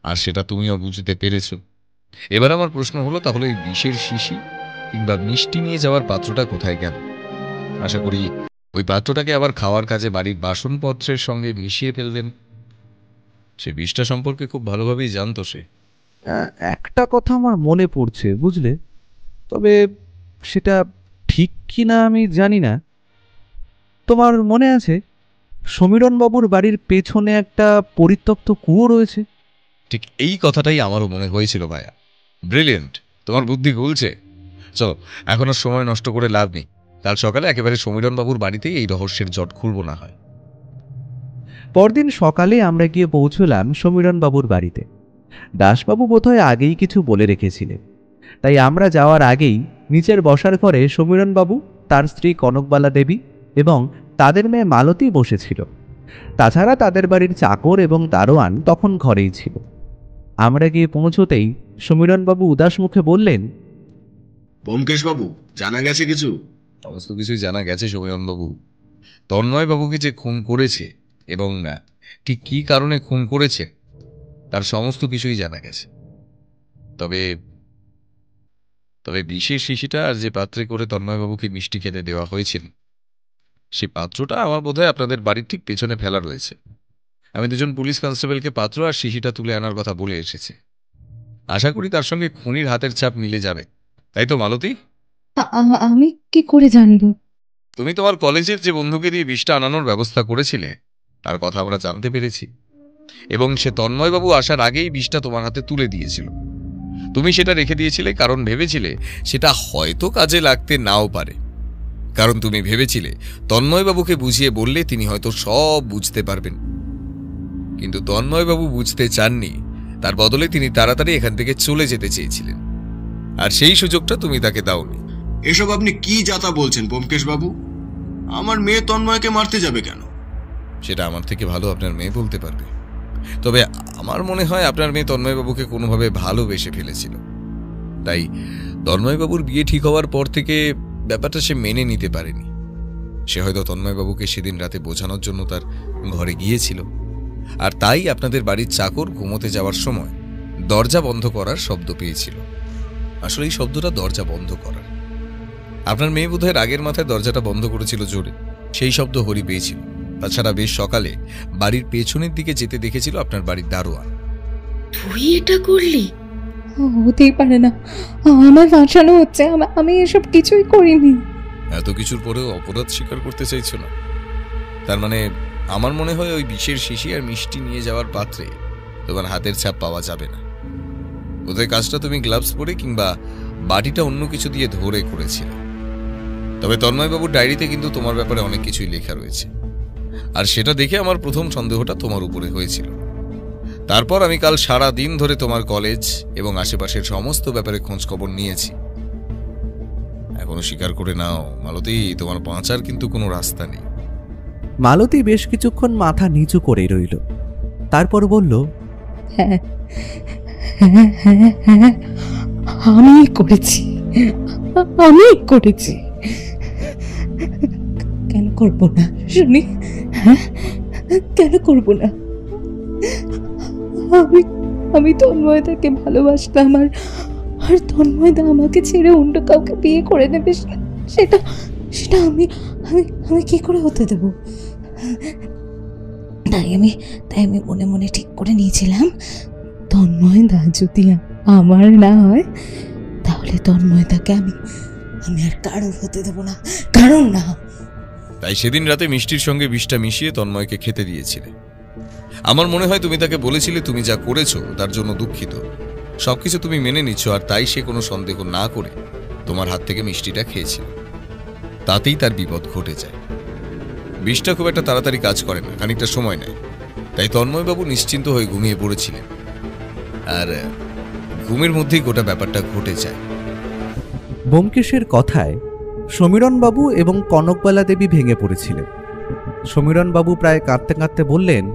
আর সেটা তুমিও বুঝতে পেরেছ। এবার আমার প্রশ্ন হলো, তাহলে এই বিষের শিশি কিংবা মিষ্টি নিয়ে যাওয়ার পাত্রটা কোথায় গেল? আশা করি ওই পাত্রটাকে আবার খাওয়ার কাজে বাড়ির বাসনপত্রের সঙ্গে মিশিয়ে ফেললেন। সে বিষটা সম্পর্কে খুব ভালোভাবেই জানতো সে। একটা কথা আমার মনে পড়ছে, বুঝলে, তবে সেটা ঠিক কি না আমি জানি না। তোমার মনে আছে সমীরণবাবুর বাড়ির পেছনে একটা পরিত্যক্ত কুয়ো রয়েছে? ঠিক এই কথাটাই আমারও মনে হয়েছিল ভাইয়া। ব্রিলিয়েন্ট, তোমার বুদ্ধি খুলছে। চলো, এখন আর সময় নষ্ট করে লাভ নেই। কাল সকালে একেবারে সমীরণবাবুর বাড়িতেই এই রহস্যের জট খুলব না হয়। পরদিন সকালে আমরা গিয়ে পৌঁছলাম সমীরণবাবুর বাড়িতে। দাসবাবু বোধহয় আগেই কিছু বলে রেখেছিলেন, তাই আমরা যাওয়ার আগেই নিচের বসার ঘরে সমীরণবাবু, তার স্ত্রী কনকবালা দেবী এবং তাদের মেয়ে মালতী বসেছিল। তাছাড়া তাদের বাড়ির চাকর এবং দারোয়ান তখন ঘরেই ছিল। আমরা গিয়ে পৌঁছতেই সমীরণবাবু উদাস মুখে বললেন, ব্যোমকেশবাবু, জানা গেছে কিছু? সমস্ত কিছুই জানা গেছে সমীরণবাবু। তন্ময়বাবুকে যে খুন করেছে এবং ঠিক কী কারণে খুন করেছে তার সমস্ত কিছুই জানা গেছে। তবে তবে বিশেষ শিশিটা আর যে পাত্রে করে তন্ময়বাবুকে মিষ্টি খেতে দেওয়া হয়েছিল, সেই পাত্রটা আমার বোধহয় আপনাদের বাড়ির ঠিক পেছনে ফেলা রয়েছে। আমি দুজন পুলিশ কনস্টেবলকে পাত্র আর শিশিটা তুলে আনার কথা বলে এসেছি। আশা করি তার সঙ্গে খুনির হাতের ছাপ মিলে যাবে, তাই তো মালতী? আমি কি করে জানবো? তুমি তোমার কলেজের যে বন্ধুকে দিয়ে বিষটা আনানোর ব্যবস্থা করেছিলে তার কথা আমরা জানতে পেরেছি, এবং সে তন্ময়বাবু আসার আগেই বিষটা তোমার হাতে তুলে দিয়েছিল। তুমি সেটা রেখে দিয়েছিলে কারণ ভেবেছিলে সেটা হয়তো কাজে লাগতে নাও পারে। কারণ তুমি ভেবেছিলে তন্ময়বাবুকে বুঝিয়ে বললে তিনি হয়তো সব বুঝতে পারবেন। কিন্তু তন্ময়বাবু বুঝতে চাননি, তার বদলে তিনি তাড়াতাড়ি এখান থেকে চলে যেতে চেয়েছিলেন, আর সেই সুযোগটা তুমি তাকে দাওনি। এসব আপনি কি যাতা বলছেন ব্যোমকেশবাবু? আমার মেয়ে তন্ময়কে মারতে যাবে কেন? সেটা আমার থেকে ভালো আপনার মেয়ে বলতে পারবে। তবে আমার মনে হয় আপনার মেয়ে তন্ময়বাবুকে কোনোভাবে ভালোবেসে ফেলেছিল, তাই তন্ময়বাবুর বিয়ে ঠিক হওয়ার পর থেকে ব্যাপারটা সে মেনে নিতে পারেনি। সে হয়তো তন্ময়বাবুকে সেদিন রাতে বোঝানোর জন্য তার ঘরে গিয়েছিল, আর তাই আপনাদের বাড়ির চাকর ঘুমোতে যাওয়ার সময় দরজা বন্ধ করার শব্দ পেয়েছিল। আসলে এই শব্দটা দরজা বন্ধ করার। আপনার মেয়ে বোধহয় রাগের মাথায় দরজাটা বন্ধ করেছিল জোরে, সেই শব্দ হরি পেয়েছিল। তাছাড়া বেশ সকালে বাড়ির পেছনের দিকে যেতে দেখেছিল আপনার বাড়ির দারোয়ান। তুই এটা করলি? হতেই পারে না, আমার ফাঁসানো হচ্ছে। আমি এসব কিছুই করিনি। এত কিছুর পরেও অপরাধ স্বীকার করতে চাইছো না? তার মানে আমার মনে হয় ওই বিষের শিশি আর মিষ্টি নিয়ে যাওয়ার পাত্রে তোমার হাতের ছাপ পাওয়া যাবে না। বোধহয় কাজটা তুমি গ্লাভস পরে কিংবা বাটিটা অন্য কিছু দিয়ে ধরে করেছিলে। তবে তন্ময়বাবুর ডায়েরিতে কিন্তু তোমার ব্যাপারে অনেক কিছুই লেখা রয়েছে, আর সেটা দেখে আমার প্রথম সন্দেহটা তোমার উপরে হয়েছিল। তারপর আমি কাল সারা দিন ধরে তোমার কলেজ এবং আশেপাশের সমস্ত ব্যাপারে খোঁজ খবর নিয়েছি। এখনো স্বীকার করে নাও মালতী, তোমার বাঁচার কিন্তু কোনো রাস্তা নেই। মালতী বেশ কিছুক্ষণ মাথা নিচু করে রইল, তারপর বলল, হ্যাঁ হ্যাঁ হ্যাঁ হ্যাঁ, আমি করেছি। কেন করবো না শুনি? হ্যাঁ, কেন করবো না? আমি তন্ময়দাকে ভালোবাসতাম, আর তন্ময়দা আমাকে ছেড়ে অন্য কাউকে বিয়ে করে নেবে, সেটা সেটা আমি আমি আমি কি করে হতে দেব? তাই আমি মনে মনে ঠিক করে নিয়েছিলাম, তন্ময়দা যদি আমার না হয় তাহলে তন্ময়দাকে আমি আর কারোর হতে দেব না, কারণ না। তাই সেদিন রাতে মিষ্টির সঙ্গে বিষটা মিশিয়ে তন্ময়কে খেতে দিয়েছিলে। আমার মনে হয় তুমি তাকে বলেছিলে তুমি যা করেছো তার জন্য দুঃখিত, সবকিছু তুমি মেনে নিচ্ছ, আর তাই সে কোনো সন্দেহ না করে তোমার হাত থেকে মিষ্টিটা খেয়েছিল। তাতেই তার বিপদ ঘটে যায়। বিষটা খুব একটা তাড়াতাড়ি কাজ করে না, খানিকটা সময় নেয়। তাই তন্ময়বাবু নিশ্চিন্ত হয়ে ঘুমিয়ে পড়েছিলেন, আর ঘুমের মধ্যেই গোটা ব্যাপারটা ঘটে যায়। ব্যোমকেশের কথায় সমীরণবাবু এবং কনকবালা দেবী ভেঙে পড়েছিলেন। সমীরণবাবু প্রায় কাঁদতে কাঁদতে বললেন,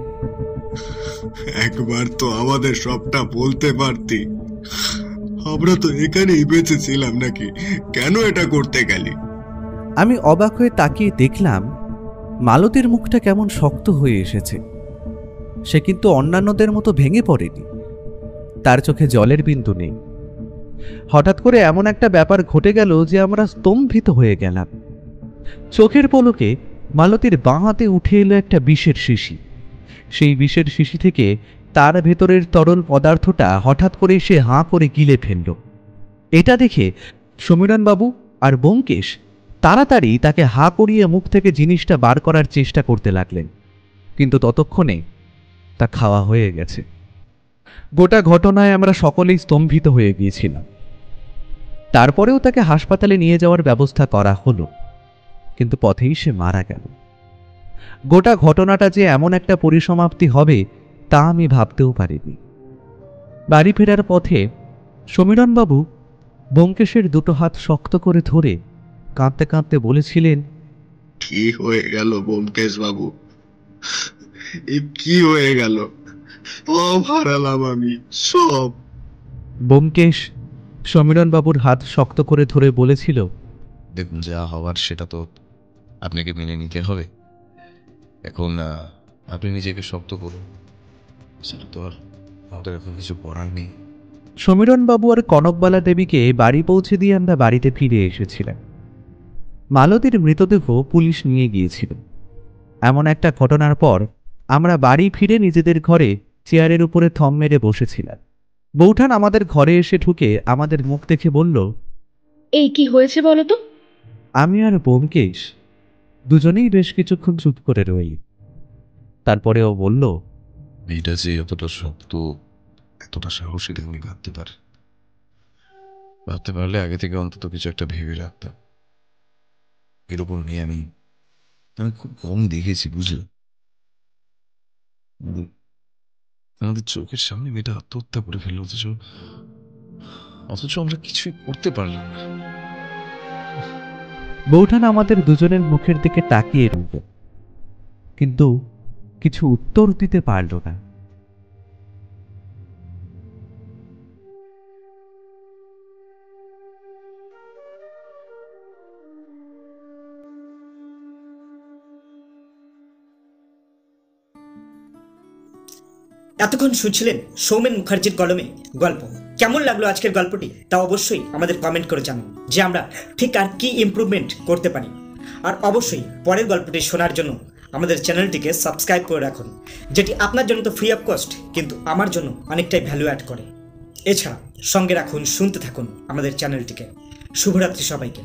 একবার তো আমাদের সবটা বলতে পারতি, আমরা তো এখানেই বেঁচে ছিলাম নাকি? কেন এটা করতে গেলি? আমি অবাক হয়ে তাকিয়ে দেখলাম মালতীর মুখটা কেমন শক্ত হয়ে এসেছে। সে কিন্তু অন্যান্যদের মতো ভেঙে পড়েনি, তার চোখে জলের বিন্দু নেই। হঠাৎ করে এমন একটা ব্যাপার ঘটে গেল যে আমরা স্তম্ভিত হয়ে গেলাম। চোখের পলকে মালতীর বাঁ হাতে উঠে এলো একটা বিষের শিশি। সেই বিষের শিশি থেকে তার ভেতরের তরল পদার্থটা হঠাৎ করে সে হাঁ করে গিলে ফেলল। এটা দেখে সমীরণবাবু আর ব্যোমকেশ তাড়াতাড়ি তাকে হাঁ করিয়ে মুখ থেকে জিনিসটা বার করার চেষ্টা করতে লাগলেন, কিন্তু ততক্ষণে তা খাওয়া হয়ে গেছে। গোটা ঘটনায় আমরা সকলেই স্তম্ভিত হয়ে গিয়েছিলাম। তারপরেও তাকে হাসপাতালে নিয়ে যাওয়ার ব্যবস্থা করা হলো, কিন্তু পথেই সে মারা গেল। গোটা ঘটনাটা যে এমন একটা পরিসমাপ্তি হবে তা আমি ভাবতেও পারিনি। বাড়ি ফেরার পথে সমীরণবাবু ব্যোমকেশের দুটো হাত শক্ত করে ধরে কাঁদতে কাঁদতে বলেছিলেন, কি হয়ে গেল ব্যোমকেশ বাবু, কি হয়ে গেল? সব হারালাম আমি, সব। ব্যোমকেশ সমীরণবাবুর হাত শক্ত করে ধরে বলেছিল, দেখুন, যা হওয়ার সেটা তো আপনাকে মেনে নিতে হবে। এখন আপনি নিজেকে শক্ত করুন, সেটা তো আর আমাদের এখন কিছু করার নেই। সমীরণবাবু আর কনকবালা দেবীকে বাড়ি পৌঁছে দিয়ে আমরা বাড়িতে ফিরে এসেছিলাম। মালতীর মৃতদেহ পুলিশ নিয়ে গিয়েছিল। এমন একটা ঘটনার পর আমরা বাড়ি ফিরে নিজেদের ঘরে চেয়ারের উপরে থম মেরে বসেছিলাম। বৌঠান আমাদের ঘরে এসে ঢুকে আমাদের মুখ দেখে বলল, এই কি হয়েছে বলো তো? আমি আর ব্যোমকেশ দুজনেই বেশ কিছুক্ষণ চুপ করে রইল। তারপরে ও বলল, মেয়েটা যে এতটা শক্ত, এতটা সাহসী তুমি ভাবতে পারলে আগে থেকে অন্তত কিছু একটা ভেবে রাখতাম। এরকম নিয়ে আমি খুব কম দেখেছি, বুঝলে। আমাদের চোখের সামনে মেয়েটা আত্মহত্যা করে ফেললো, অথচ আমরা কিছুই করতে পারলাম না। বৌঠান আমাদের দুজনের মুখের দিকে তাকিয়ে রইল, কিন্তু কিছু উত্তর দিতে পারল না। এতক্ষণ শুনছিলেন সৌমেন মুখার্জির কলমে গল্প। কেমন লাগলো আজকের গল্পটি তা অবশ্যই আমাদের কমেন্ট করে জানান, যে আমরা ঠিক আর কি ইমপ্রুভমেন্ট করতে পারি। আর অবশ্যই পরের গল্পটি শোনার জন্য আমাদের চ্যানেলটিকে সাবস্ক্রাইব করে রাখুন, যেটি আপনার জন্য তো ফ্রি অফ কস্ট, কিন্তু আমার জন্য অনেকটাই ভ্যালু অ্যাড করে। এছাড়া সঙ্গে রাখুন, শুনতে থাকুন আমাদের চ্যানেলটিকে। শুভরাত্রি সবাইকে।